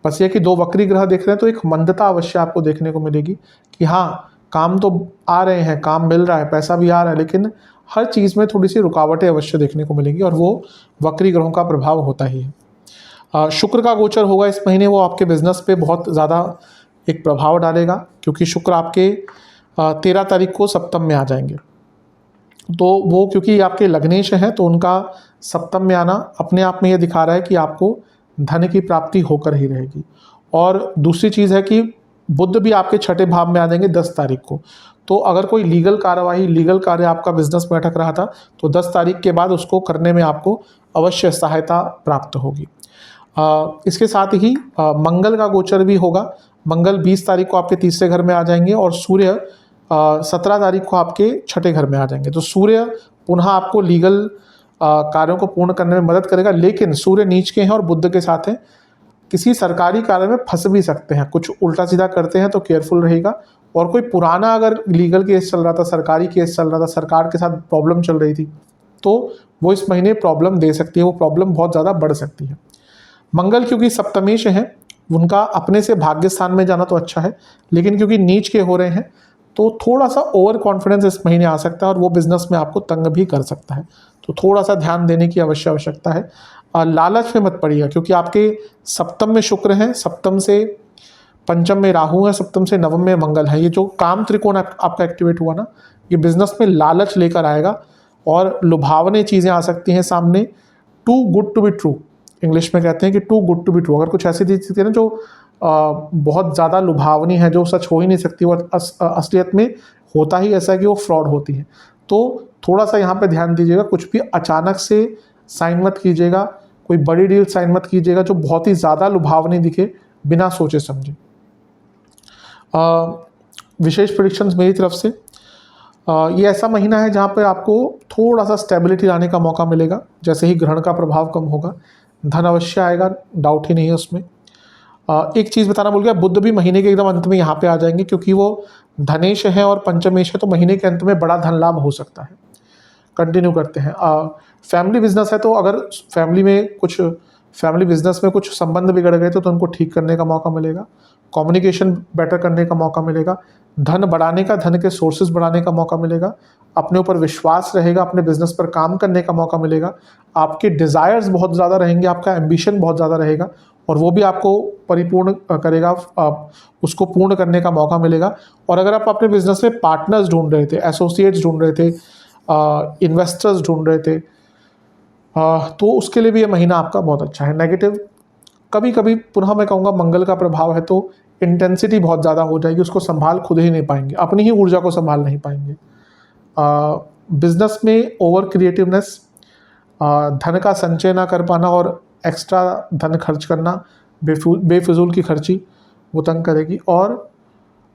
बस ये कि 2 वक्री ग्रह देख रहे हैं तो एक मंदता अवश्य आपको देखने को मिलेगी कि हाँ, काम तो आ रहे हैं, काम मिल रहा है, पैसा भी आ रहा है, लेकिन हर चीज़ में थोड़ी सी रुकावटें अवश्य देखने को मिलेंगी, और वो वक्री ग्रहों का प्रभाव होता ही है। शुक्र का गोचर होगा इस महीने, वो आपके बिजनेस पे बहुत ज़्यादा एक प्रभाव डालेगा, क्योंकि शुक्र आपके 13 तारीख को सप्तम में आ जाएंगे। तो वो क्योंकि आपके लग्नेश हैं, तो उनका सप्तम में आना अपने आप में ये दिखा रहा है कि आपको धन की प्राप्ति होकर ही रहेगी। और दूसरी चीज़ है कि बुध भी आपके 6ठे भाव में आ जाएंगे 10 तारीख को। तो अगर कोई लीगल कार्य आपका बिजनेस में अटक रहा था, तो 10 तारीख के बाद उसको करने में आपको अवश्य सहायता प्राप्त होगी। इसके साथ ही मंगल का गोचर भी होगा। मंगल 20 तारीख को आपके तीसरे घर में आ जाएंगे, और सूर्य 17 तारीख को आपके 6ठे घर में आ जाएंगे। तो सूर्य पुनः आपको लीगल कार्यों को पूर्ण करने में मदद करेगा, लेकिन सूर्य नीच के हैं और बुध के साथ हैं, किसी सरकारी कार्य में फंस भी सकते हैं। कुछ उल्टा सीधा करते हैं तो केयरफुल रहेगा। और कोई पुराना अगर लीगल केस चल रहा था, सरकारी केस चल रहा था, सरकार के साथ प्रॉब्लम चल रही थी, तो वो इस महीने प्रॉब्लम दे सकती है, वो प्रॉब्लम बहुत ज़्यादा बढ़ सकती है। मंगल क्योंकि सप्तमेश है, उनका अपने से भाग्य स्थान में जाना तो अच्छा है, लेकिन क्योंकि नीच के हो रहे हैं, तो थोड़ा सा ओवर कॉन्फिडेंस इस महीने आ सकता है, और वो बिजनेस में आपको तंग भी कर सकता है। तो थोड़ा सा ध्यान देने की आवश्यकता है। लालच में मत पड़िएगा, क्योंकि आपके सप्तम में शुक्र हैं, सप्तम से पंचम में राहु है, सप्तम से नवम में मंगल है। ये जो काम त्रिकोण आपका एक्टिवेट हुआ ना, ये बिजनेस में लालच लेकर आएगा, और लुभावने चीज़ें आ सकती हैं सामने। Too good to be true, English में कहते हैं कि too good to be true. अगर कुछ ऐसी चीज़ है ना जो बहुत ज़्यादा लुभावनी है, जो सच हो ही नहीं सकती, और असलियत में होता ही ऐसा है कि वो फ्रॉड होती है। तो थोड़ा सा यहाँ पे ध्यान दीजिएगा, कुछ भी अचानक से साइन मत कीजिएगा, कोई बड़ी डील साइन मत कीजिएगा जो बहुत ही ज़्यादा लुभावनी दिखे बिना सोचे समझे। विशेष प्रेडिक्शंस मेरी तरफ से, ये ऐसा महीना है जहाँ पे आपको थोड़ा सा स्टेबिलिटी लाने का मौका मिलेगा। जैसे ही ग्रहण का प्रभाव कम होगा, धन अवश्य आएगा, डाउट ही नहीं है उसमें। एक चीज़ बताना भूल गया, बुध भी महीने के एकदम अंत में यहाँ पे आ जाएंगे, क्योंकि वो धनेश है और पंचमेश है, तो महीने के अंत में बड़ा धन लाभ हो सकता है। कंटिन्यू करते हैं। फैमिली बिजनेस है, तो अगर फैमिली बिजनेस में कुछ संबंध बिगड़ गए तो उनको ठीक करने का मौका मिलेगा। कम्युनिकेशन बेटर करने का मौका मिलेगा। धन बढ़ाने का, धन के सोर्सेज बढ़ाने का मौका मिलेगा। अपने ऊपर विश्वास रहेगा, अपने बिजनेस पर काम करने का मौका मिलेगा। आपके डिज़ायर्स बहुत ज़्यादा रहेंगे, आपका एम्बिशन बहुत ज़्यादा रहेगा, और वो भी आपको परिपूर्ण करेगा, उसको पूर्ण करने का मौका मिलेगा। और अगर आप अपने बिजनेस में पार्टनर्स ढूंढ रहे थे, एसोसिएट्स ढूंढ रहे थे, इन्वेस्टर्स ढूंढ रहे थे, तो उसके लिए भी ये महीना आपका बहुत अच्छा है। नेगेटिव कभी कभी पुनः मैं कहूँगा मंगल का प्रभाव है, तो इंटेंसिटी बहुत ज़्यादा हो जाएगी, उसको संभाल खुद ही नहीं पाएंगे, अपनी ही ऊर्जा को संभाल नहीं पाएंगे। बिजनेस में ओवर क्रिएटिवनेस, धन का संचय ना कर पाना और एक्स्ट्रा धन खर्च करना, बेफिजूल की खर्ची वो तंग करेगी। और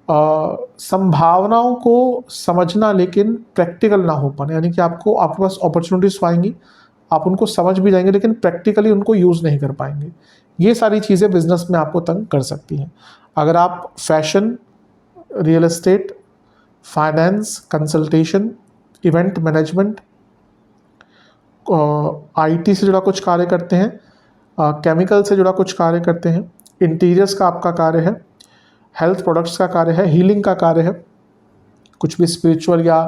संभावनाओं को समझना लेकिन प्रैक्टिकल ना हो पाना, यानी कि आपके पास अपॉर्चुनिटीज़ आएंगी, आप उनको समझ भी जाएंगे लेकिन प्रैक्टिकली उनको यूज़ नहीं कर पाएंगे। ये सारी चीज़ें बिजनेस में आपको तंग कर सकती हैं। अगर आप fashion, real estate, finance, consultation, event management, IT से जुड़ा कुछ कार्य करते हैं, केमिकल से जुड़ा कुछ कार्य करते हैं, इंटीरियर्स का आपका कार्य है, हेल्थ प्रोडक्ट्स का कार्य है, हीलिंग का कार्य है, कुछ भी स्पिरिचुअल या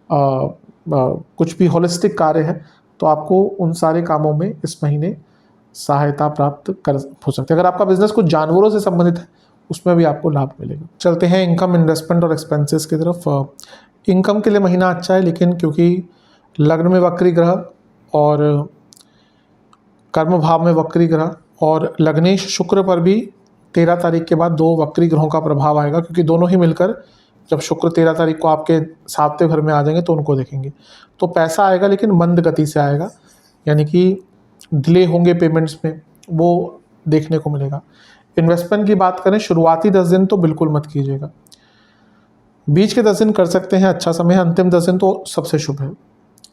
कुछ भी होलिस्टिक कार्य है, तो आपको उन सारे कामों में इस महीने सहायता प्राप्त हो सकती है। अगर आपका बिजनेस कुछ जानवरों से संबंधित है, उसमें भी आपको लाभ मिलेगा। चलते हैं इनकम, इन्वेस्टमेंट और एक्सपेंसेस की तरफ। इनकम के लिए महीना अच्छा है, लेकिन क्योंकि लग्न में वक्री ग्रह और कर्म भाव में वक्री ग्रह और लग्नेश शुक्र पर भी 13 तारीख के बाद 2 वक्री ग्रहों का प्रभाव आएगा, क्योंकि दोनों ही मिलकर जब शुक्र 13 तारीख को आपके 7वें घर में आ जाएंगे तो उनको देखेंगे। तो पैसा आएगा लेकिन मंद गति से आएगा, यानी कि डिले होंगे पेमेंट्स में, वो देखने को मिलेगा। इन्वेस्टमेंट की बात करें, शुरुआती 10 दिन तो बिल्कुल मत कीजिएगा, बीच के 10 दिन कर सकते हैं, अच्छा समय है, अंतिम 10 दिन तो सबसे शुभ है।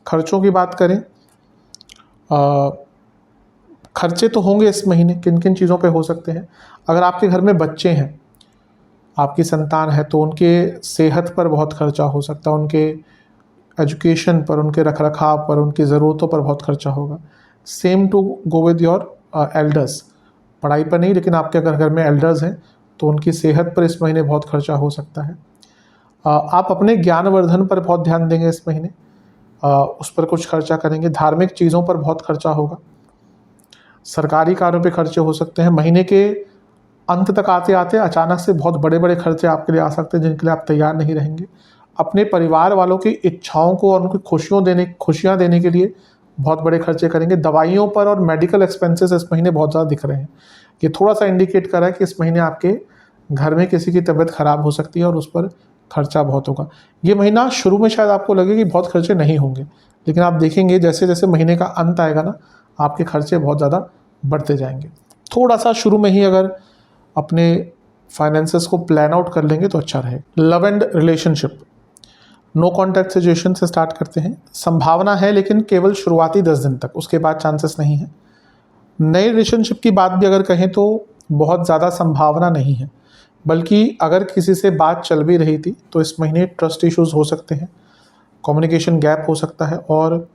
खर्चों की बात करें, खर्चे तो होंगे इस महीने, किन किन चीज़ों पे हो सकते हैं। अगर आपके घर में बच्चे हैं, आपकी संतान है, तो उनके सेहत पर बहुत खर्चा हो सकता है, उनके एजुकेशन पर, उनके रखरखाव पर, उनकी ज़रूरतों पर बहुत खर्चा होगा। Same to go with your elders, पढ़ाई पर नहीं, लेकिन आपके अगर घर में एल्डर्स हैं तो उनकी सेहत पर इस महीने बहुत खर्चा हो सकता है। आप अपने ज्ञानवर्धन पर बहुत ध्यान देंगे इस महीने, उस पर कुछ खर्चा करेंगे। धार्मिक चीज़ों पर बहुत खर्चा होगा, सरकारी कार्यों पे खर्चे हो सकते हैं। महीने के अंत तक आते आते अचानक से बहुत बड़े बड़े खर्चे आपके लिए आ सकते हैं, जिनके लिए आप तैयार नहीं रहेंगे। अपने परिवार वालों की इच्छाओं को और उनको खुशियाँ देने के लिए बहुत बड़े खर्चे करेंगे। दवाइयों पर और मेडिकल एक्सपेंसेस इस महीने बहुत ज़्यादा दिख रहे हैं। ये थोड़ा सा इंडिकेट कर रहा है कि इस महीने आपके घर में किसी की तबीयत खराब हो सकती है और उस पर खर्चा बहुत होगा। ये महीना शुरू में शायद आपको लगे कि बहुत खर्चे नहीं होंगे, लेकिन आप देखेंगे जैसे जैसे महीने का अंत आएगा ना, आपके खर्चे बहुत ज़्यादा बढ़ते जाएंगे। थोड़ा सा शुरू में ही अगर अपने फाइनेंसेस को प्लान आउट कर लेंगे तो अच्छा रहेगा। Love and relationship, no contact situation से स्टार्ट करते हैं। संभावना है लेकिन केवल शुरुआती 10 दिन तक, उसके बाद चांसेस नहीं है। नए रिलेशनशिप की बात भी अगर कहें तो बहुत ज़्यादा संभावना नहीं है, बल्कि अगर किसी से बात चल भी रही थी तो इस महीने ट्रस्ट इश्यूज़ हो सकते हैं, कम्युनिकेशन गैप हो सकता है और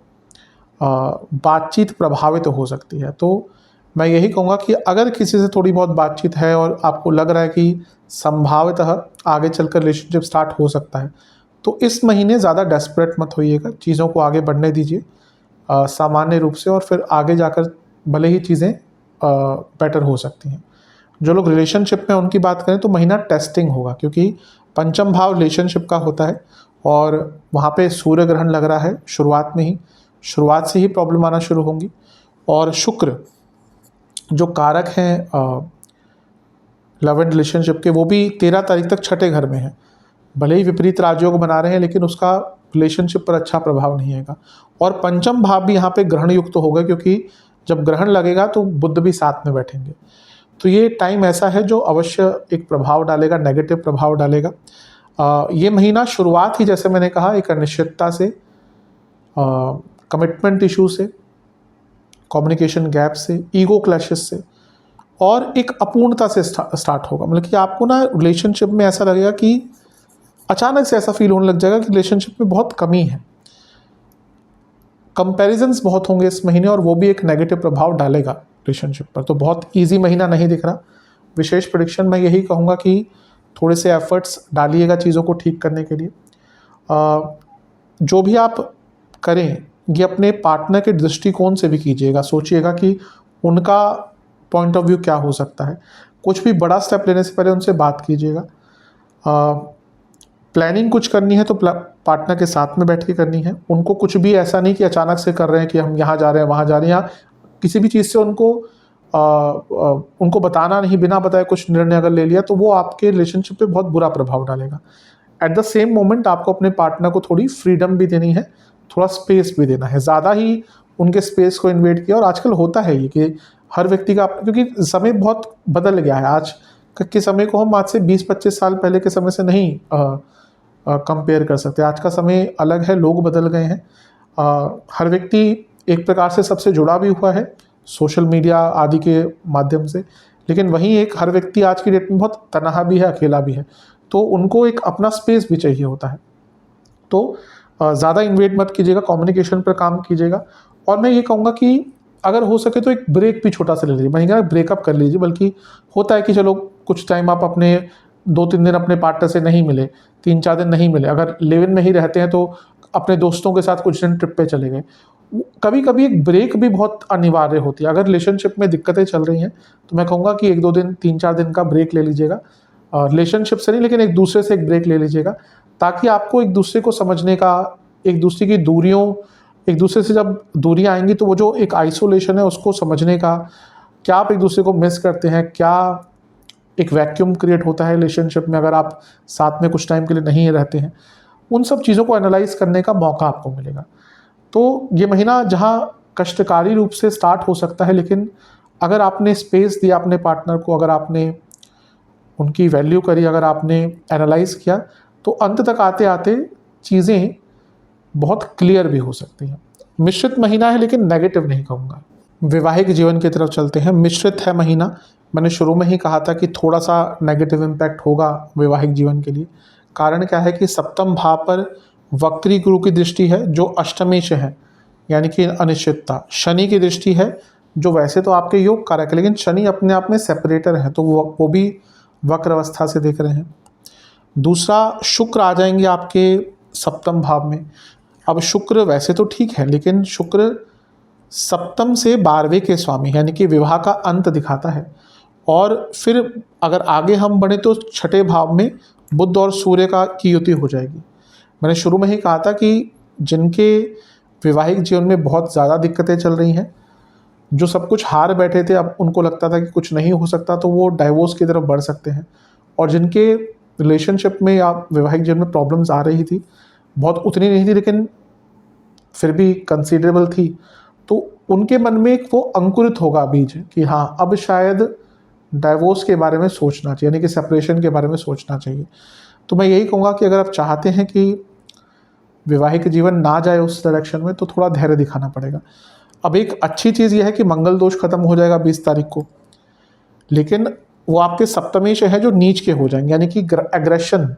बातचीत प्रभावित हो सकती है। तो मैं यही कहूँगा कि अगर किसी से थोड़ी बहुत बातचीत है और आपको लग रहा है कि संभावितः आगे चलकर रिलेशनशिप स्टार्ट हो सकता है, तो इस महीने ज़्यादा डेस्परेट मत होइएगा, चीज़ों को आगे बढ़ने दीजिए सामान्य रूप से, और फिर आगे जाकर भले ही चीज़ें बेटर हो सकती हैं। जो लोग रिलेशनशिप में उनकी बात करें तो महीना टेस्टिंग होगा, क्योंकि पंचम भाव रिलेशनशिप का होता है और वहाँ पे सूर्य ग्रहण लग रहा है शुरुआत से ही प्रॉब्लम आना शुरू होंगी। और शुक्र जो कारक हैं लव एंड रिलेशनशिप के, वो भी 13 तारीख तक छठे घर में है। भले ही विपरीत राजयोग बना रहे हैं, लेकिन उसका रिलेशनशिप पर अच्छा प्रभाव नहीं आएगा। और पंचम भाव भी यहाँ पे ग्रहण युक्त तो होगा, क्योंकि जब ग्रहण लगेगा तो बुध भी साथ में बैठेंगे। तो ये टाइम ऐसा है जो अवश्य एक प्रभाव डालेगा, नेगेटिव प्रभाव डालेगा। ये महीना शुरुआत ही, जैसे मैंने कहा, एक अनिश्चितता से, कमिटमेंट इशू से, कम्युनिकेशन गैप से, ईगो क्लैशेस से और एक अपूर्णता से स्टार्ट होगा। मतलब कि आपको ना रिलेशनशिप में ऐसा लगेगा कि अचानक से ऐसा फील होने लग जाएगा कि रिलेशनशिप में बहुत कमी है। कंपैरिजंस बहुत होंगे इस महीने, और वो भी एक नेगेटिव प्रभाव डालेगा रिलेशनशिप पर। तो बहुत इजी महीना नहीं दिख रहा। विशेष प्रेडिक्शन मैं यही कहूँगा कि थोड़े से एफर्ट्स डालिएगा चीज़ों को ठीक करने के लिए। जो भी आप करें ये अपने पार्टनर के दृष्टिकोण से भी कीजिएगा। सोचिएगा कि उनका पॉइंट ऑफ व्यू क्या हो सकता है। कुछ भी बड़ा स्टेप लेने से पहले उनसे बात कीजिएगा। प्लानिंग कुछ करनी है तो पार्टनर के साथ में बैठ के करनी है। उनको कुछ भी ऐसा नहीं कि अचानक से कर रहे हैं कि हम यहाँ जा रहे हैं वहाँ जा रहे हैं, या किसी भी चीज़ से उनको बताना नहीं, बिना बताए कुछ निर्णय अगर ले लिया तो वो आपके रिलेशनशिप पे बहुत बुरा प्रभाव डालेगा। एट द सेम मोमेंट आपको अपने पार्टनर को थोड़ी फ्रीडम भी देनी है, थोड़ा स्पेस भी देना है। ज़्यादा ही उनके स्पेस को इन्वेड किया, और आजकल होता है ये कि हर व्यक्ति का, क्योंकि समय बहुत बदल गया है। आज के समय को हम आज से 20-25 साल पहले के समय से नहीं कंपेयर कर सकते। आज का समय अलग है, लोग बदल गए हैं। हर व्यक्ति एक प्रकार से सबसे जुड़ा भी हुआ है सोशल मीडिया आदि के माध्यम से, लेकिन वहीं एक हर व्यक्ति आज की डेट में बहुत तनहा भी है, अकेला भी है। तो उनको एक अपना स्पेस भी चाहिए होता है। तो ज़्यादा इन्वेट मत कीजिएगा, कम्युनिकेशन पर काम कीजिएगा। और मैं ये कहूँगा कि अगर हो सके तो एक ब्रेक भी छोटा सा ले लीजिए। मैं नहीं कह रहा ब्रेकअप कर लीजिए, बल्कि होता है कि चलो कुछ टाइम आप अपने 2-3 दिन अपने पार्टनर से नहीं मिले, 3-4 दिन नहीं मिले, अगर लिव इन में ही रहते हैं तो अपने दोस्तों के साथ कुछ दिन ट्रिप पे चले गए। कभी कभी एक ब्रेक भी बहुत अनिवार्य होती है। अगर रिलेशनशिप में दिक्कतें चल रही हैं तो मैं कहूँगा कि 1-2 दिन, 3-4 दिन का ब्रेक ले लीजिएगा। रिलेशनशिप से नहीं, लेकिन एक दूसरे से एक ब्रेक ले लीजिएगा, ताकि आपको एक दूसरे को समझने का, एक दूसरे की दूरियों, एक दूसरे से जब दूरियां आएंगी तो वो जो एक आइसोलेशन है उसको समझने का, क्या आप एक दूसरे को मिस करते हैं, क्या एक वैक्यूम क्रिएट होता है रिलेशनशिप में अगर आप साथ में कुछ टाइम के लिए नहीं रहते हैं, उन सब चीज़ों को एनालाइज करने का मौका आपको मिलेगा। तो ये महीना जहाँ कष्टकारी रूप से स्टार्ट हो सकता है, लेकिन अगर आपने स्पेस दिया अपने पार्टनर को, अगर आपने उनकी वैल्यू करी, अगर आपने एनालाइज किया, तो अंत तक आते आते चीज़ें बहुत क्लियर भी हो सकती हैं। मिश्रित महीना है, लेकिन नेगेटिव नहीं कहूँगा। वैवाहिक जीवन की तरफ चलते हैं। मिश्रित है महीना। मैंने शुरू में ही कहा था कि थोड़ा सा नेगेटिव इम्पैक्ट होगा वैवाहिक जीवन के लिए। कारण क्या है कि सप्तम भाव पर वक्री गुरु की दृष्टि है जो अष्टमी से है, यानी कि अनिश्चितता। शनि की दृष्टि है जो वैसे तो आपके योग कारक है, लेकिन शनि अपने आप में सेपरेटर है, तो वो भी वक्र अवस्था से देख रहे हैं। दूसरा, शुक्र आ जाएंगे आपके सप्तम भाव में। अब शुक्र वैसे तो ठीक है, लेकिन शुक्र सप्तम से 12वें के स्वामी, यानी कि विवाह का अंत दिखाता है। और फिर अगर आगे हम बढ़े तो छठे भाव में बुध और सूर्य की युति हो जाएगी। मैंने शुरू में ही कहा था कि जिनके वैवाहिक जीवन में बहुत ज़्यादा दिक्कतें चल रही हैं, जो सब कुछ हार बैठे थे, अब उनको लगता था कि कुछ नहीं हो सकता, तो वो डाइवोर्स की तरफ बढ़ सकते हैं। और जिनके रिलेशनशिप में या वैवाहिक जीवन में प्रॉब्लम्स आ रही थी, बहुत उतनी नहीं थी लेकिन फिर भी कंसीडरेबल थी, तो उनके मन में एक वो अंकुरित होगा बीज कि हाँ, अब शायद डाइवोर्स के बारे में सोचना चाहिए, यानी कि सेपरेशन के बारे में सोचना चाहिए। तो मैं यही कहूँगा कि अगर आप चाहते हैं कि वैवाहिक जीवन ना जाए उस डायरेक्शन में, तो थोड़ा धैर्य दिखाना पड़ेगा। अब एक अच्छी चीज़ यह है कि मंगल दोष खत्म हो जाएगा 20 तारीख को, लेकिन वो आपके सप्तमेश है जो नीच के हो जाएंगे, यानी कि एग्रेशन,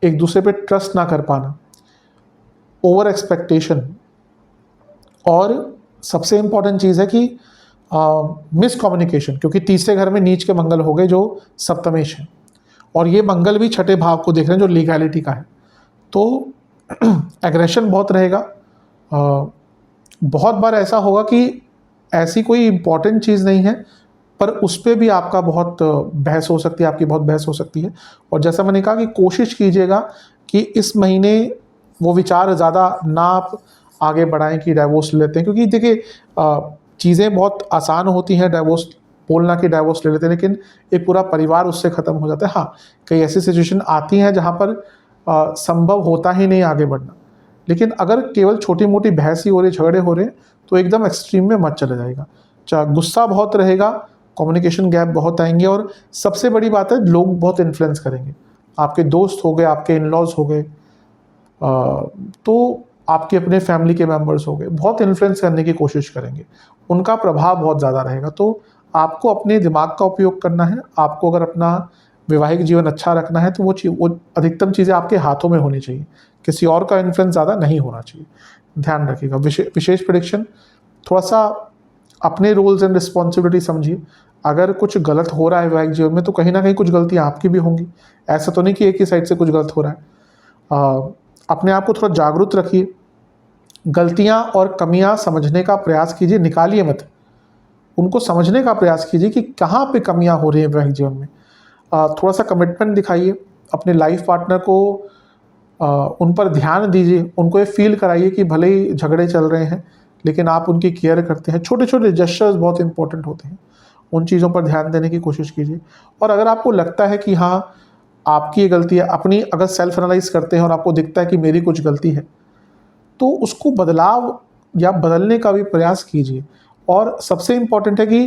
एक दूसरे पे ट्रस्ट ना कर पाना, ओवर एक्सपेक्टेशन, और सबसे इम्पॉर्टेंट चीज़ है कि मिसकम्युनिकेशन, क्योंकि तीसरे घर में नीच के मंगल हो गए जो सप्तमेश है, और ये मंगल भी छठे भाव को देख रहे हैं जो लीगैलिटी का है। तो एग्रेशन बहुत रहेगा। बहुत बार ऐसा होगा कि ऐसी कोई इम्पॉर्टेंट चीज़ नहीं है, पर उस पे भी आपका बहुत बहस हो सकती है, आपकी बहुत बहस हो सकती है। और जैसा मैंने कहा कि कोशिश कीजिएगा कि इस महीने वो विचार ज़्यादा ना आप आगे बढ़ाएँ कि डाइवोर्स ले लेते हैं, क्योंकि देखिए चीज़ें बहुत आसान होती हैं डाइवोर्स बोलना कि डाइवोर्स ले लेते हैं, लेकिन एक पूरा परिवार उससे ख़त्म हो जाता है। हाँ, कई ऐसी सिचुएशन आती हैं जहाँ पर संभव होता ही नहीं आगे बढ़ना, लेकिन अगर केवल छोटी-मोटी बहस ही हो रही, झगड़े हो रहे हैं, तो एकदम एक्सट्रीम में मत चले जाइएगा। गुस्सा बहुत रहेगा, कम्युनिकेशन गैप बहुत आएँगे और सबसे बड़ी बात है, लोग बहुत इन्फ्लुएंस करेंगे। आपके दोस्त हो गए, आपके इन-लॉज़ हो गए, तो आपके अपने फैमिली के मेंबर्स हो गए, बहुत इन्फ्लुएंस करने की कोशिश करेंगे। उनका प्रभाव बहुत ज़्यादा रहेगा, तो आपको अपने दिमाग का उपयोग करना है। आपको अगर अपना वैवाहिक जीवन अच्छा रखना है, तो वो अधिकतम चीज़ें आपके हाथों में होनी चाहिए। किसी और का इन्फ्लुएंस ज़्यादा नहीं होना चाहिए। ध्यान रखिएगा। विशेष प्रेडिक्शन, थोड़ा-सा अपने रोल्स एंड रिस्पॉन्सिबिलिटी समझिए। अगर कुछ गलत हो रहा है वैवाहिक जीवन में, तो कहीं न कहीं कुछ गलतियाँ आपकी भी होंगी। ऐसा तो नहीं कि एक ही साइड से कुछ गलत हो रहा है। अपने आप को थोड़ा जागरूक रखिए। गलतियाँ और कमियाँ समझने का प्रयास कीजिए, निकालिए मत। उनको समझने का प्रयास कीजिए कि कहाँ पे कमियाँ हो रही हैं वैवाहिक जीवन में। थोड़ा-सा कमिटमेंट दिखाइए, अपने लाइफ पार्टनर को उन पर ध्यान दीजिए, उनको ये फ़ील कराइए कि भले ही झगड़े चल रहे हैं, लेकिन आप उनकी केयर करते हैं। छोटे-छोटे जेस्चर्स बहुत इम्पोर्टेंट होते हैं, उन चीज़ों पर ध्यान देने की कोशिश कीजिए। और अगर आपको लगता है कि हाँ, आपकी ये गलती है, अपनी अगर सेल्फ एनालाइज़ करते हैं और आपको दिखता है कि मेरी कुछ गलती है, तो उसको बदलाव या बदलने का भी प्रयास कीजिए। और सबसे इम्पोर्टेंट है कि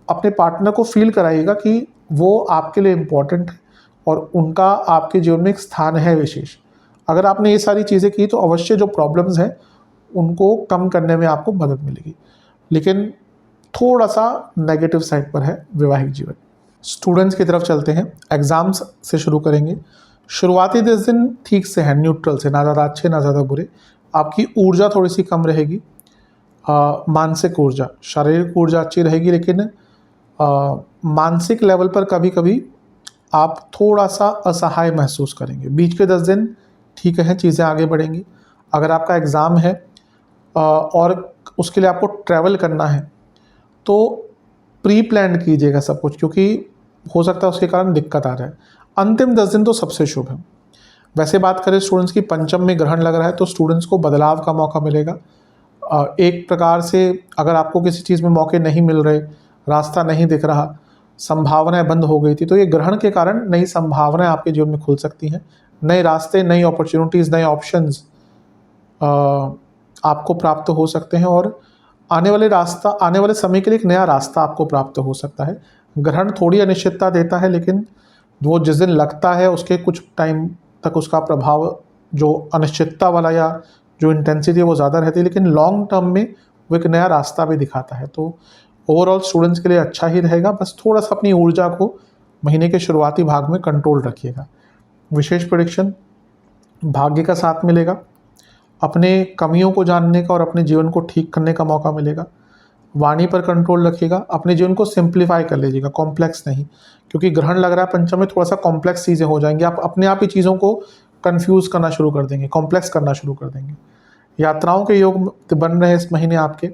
अपने पार्टनर को फ़ील कराइएगा कि वो आपके लिए इम्पोर्टेंट है और उनका आपके जीवन में एक स्थान है विशेष। अगर आपने ये सारी चीज़ें की, तो अवश्य जो प्रॉब्लम्स हैं, उनको कम करने में आपको मदद मिलेगी। लेकिन थोड़ा-सा नेगेटिव साइड पर है वैवाहिक जीवन। स्टूडेंट्स की तरफ चलते हैं। एग्ज़ाम्स से शुरू करेंगे। शुरुआती 10 दिन ठीक से हैं, न्यूट्रल से, ना ज़्यादा अच्छे ना ज़्यादा बुरे। आपकी ऊर्जा थोड़ी-सी कम रहेगी। मानसिक ऊर्जा, शारीरिक ऊर्जा अच्छी रहेगी, लेकिन मानसिक लेवल पर कभी-कभी आप थोड़ा-सा असहाय महसूस करेंगे। बीच के 10 दिन ठीक है, चीज़ें आगे बढ़ेंगी। अगर आपका एग्ज़ाम है और उसके लिए आपको ट्रैवल करना है, तो प्री प्लान्ड कीजिएगा सब कुछ, क्योंकि हो सकता है उसके कारण दिक्कत आ जाए। अंतिम 10 दिन तो सबसे शुभ है। वैसे बात करें स्टूडेंट्स की, पंचम में ग्रहण लग रहा है, तो स्टूडेंट्स को बदलाव का मौका मिलेगा। एक प्रकार से अगर आपको किसी चीज़ में मौके नहीं मिल रहे, रास्ता नहीं दिख रहा, संभावनाएँ बंद हो गई थी, तो ये ग्रहण के कारण नई संभावनाएँ आपके जीवन में खुल सकती हैं। नए रास्ते, नई अपॉर्च्युनिटीज़, नए ऑप्शंस आपको प्राप्त हो सकते हैं और आने वाले समय के लिए एक नया रास्ता आपको प्राप्त हो सकता है। ग्रहण थोड़ी अनिश्चितता देता है, लेकिन वो जिस दिन लगता है उसके कुछ टाइम तक उसका प्रभाव, जो अनिश्चितता वाला या जो इंटेंसिटी है, वो ज़्यादा रहती है, लेकिन लॉन्ग टर्म में वो एक नया रास्ता भी दिखाता है। तो ओवरऑल स्टूडेंट्स के लिए अच्छा ही रहेगा। बस थोड़ा-सा अपनी ऊर्जा को महीने के शुरुआती भाग में कंट्रोल रखिएगा। विशेष प्रेडिक्शन, भाग्य का साथ मिलेगा। अपने कमियों को जानने का और अपने जीवन को ठीक करने का मौका मिलेगा। वाणी पर कंट्रोल रखिएगा। अपने जीवन को सिंप्लीफाई कर लीजिएगा, कॉम्प्लेक्स नहीं, क्योंकि ग्रहण लग रहा है पंचम में, थोड़ा-सा कॉम्प्लेक्स चीज़ें हो जाएँगी। आप अपने आप ही चीज़ों को कन्फ्यूज़ करना शुरू कर देंगे, कॉम्प्लेक्स करना शुरू कर देंगे। यात्राओं के योग बन रहे हैं इस महीने आपके।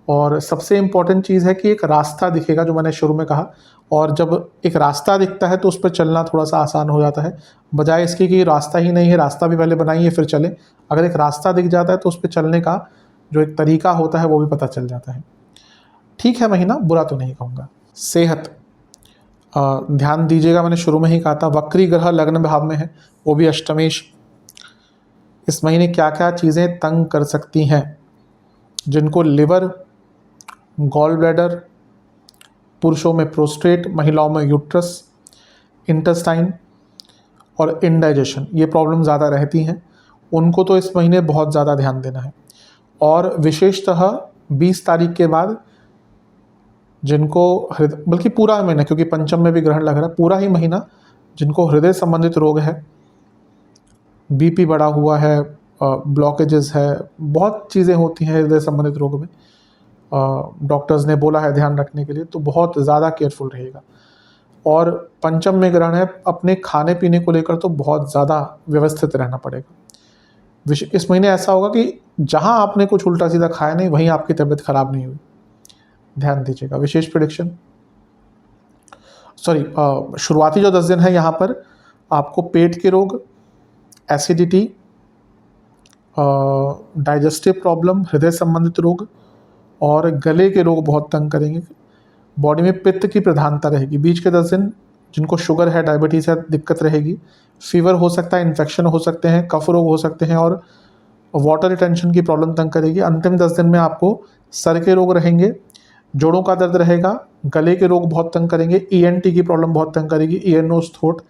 और सबसे इम्पोर्टेंट चीज़ है कि एक रास्ता दिखेगा, जो मैंने शुरू में कहा। और जब एक रास्ता दिखता है, तो उस पर चलना थोड़ा-सा आसान हो जाता है, बजाय इसके कि रास्ता ही नहीं है, रास्ता भी पहले बनाइए फिर चलें। अगर एक रास्ता दिख जाता है, तो उस पे चलने का जो एक तरीका होता है, वो भी पता चल जाता है। ठीक है महीना, बुरा तो नहीं कहूँगा। सेहत, ध्यान दीजिएगा, मैंने शुरू में ही कहा था, वक्री ग्रह लग्न भाव में है, वो भी अष्टमेश। इस महीने क्या-क्या चीज़ें तंग कर सकती हैं? जिनको लिवर, गॉल ब्लैडर, पुरुषों में प्रोस्टेट, महिलाओं में यूट्रस, इंटेस्टाइन और इंडाइजेशन, ये प्रॉब्लम ज़्यादा रहती हैं, उनको तो इस महीने बहुत ज़्यादा ध्यान देना है। और विशेषतः 20 तारीख के बाद जिनको बल्कि पूरा महीना, क्योंकि पंचम में भी ग्रहण लग रहा है, पूरा ही महीना जिनको हृदय संबंधित रोग है, बीपी बढ़ा हुआ है, ब्लॉकेजेस है, बहुत चीज़ें होती हैं हृदय संबंधित रोग में, डॉक्टर्स ने बोला है ध्यान रखने के लिए, तो बहुत ज़्यादा केयरफुल रहिएगा। और पंचम में ग्रहण है, अपने खाने पीने को लेकर तो बहुत ज़्यादा व्यवस्थित रहना पड़ेगा। इस महीने ऐसा होगा कि जहाँ आपने कुछ उल्टा सीधा खाया नहीं, वहीं आपकी तबीयत खराब नहीं हुई, ध्यान दीजिएगा। विशेष प्रेडिक्शन, शुरुआती जो 10 दिन है यहाँ पर आपको पेट के रोग, एसिडिटी, डाइजेस्टिव प्रॉब्लम, हृदय संबंधित रोग और गले के रोग बहुत तंग करेंगे। बॉडी में पित्त की प्रधानता रहेगी। बीच के 10 दिन जिनको शुगर है, डायबिटीज़ है, दिक्कत रहेगी। फीवर हो सकता है, इन्फेक्शन हो सकते हैं, कफ रोग हो सकते हैं और वाटर रिटेंशन की प्रॉब्लम तंग करेगी। अंतिम 10 दिन में आपको सर के रोग रहेंगे, जोड़ों का दर्द रहेगा, गले के रोग बहुत तंग करेंगे, ENT की प्रॉब्लम बहुत तंग करेगी, ईयर नोज थ्रोट,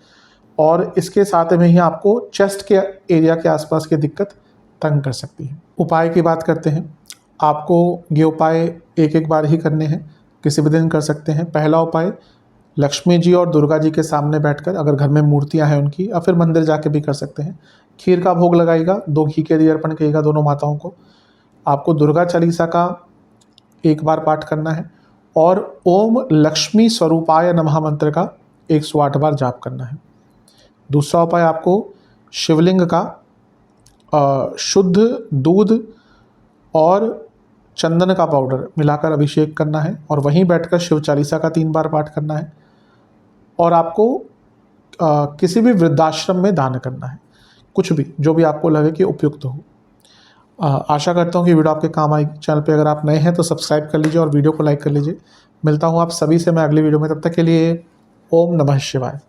और इसके साथ में ही आपको चेस्ट के एरिया के आसपास की दिक्कत तंग कर सकती है। उपाय की बात करते हैं। आपको ये उपाय एक बार ही करने हैं, किसी भी दिन कर सकते हैं। पहला उपाय लक्ष्मी जी और दुर्गा जी के सामने बैठकर, अगर घर में मूर्तियां हैं उनकी, या फिर मंदिर जाके भी कर सकते हैं। खीर का भोग लगाइएगा, 2 घी के दिए अर्पण करिएगा दोनों माताओं को। आपको दुर्गा चालीसा का 1 बार पाठ करना है और ओम लक्ष्मी स्वरूपाय नमः मंत्र का 108 बार जाप करना है। दूसरा उपाय आपको शिवलिंग का शुद्ध दूध और चंदन का पाउडर मिलाकर अभिषेक करना है और वहीं बैठकर शिव चालीसा का 3 बार पाठ करना है। और आपको किसी भी वृद्धाश्रम में दान करना है, कुछ भी जो भी आपको लगे कि उपयुक्त हो। आशा करता हूँ कि वीडियो आपके काम आएगी। चैनल पे अगर आप नए हैं तो सब्सक्राइब कर लीजिए और वीडियो को लाइक कर लीजिए। मिलता हूँ आप सभी से मैं अगली वीडियो में, तब तक के लिए ओम नमः शिवाय।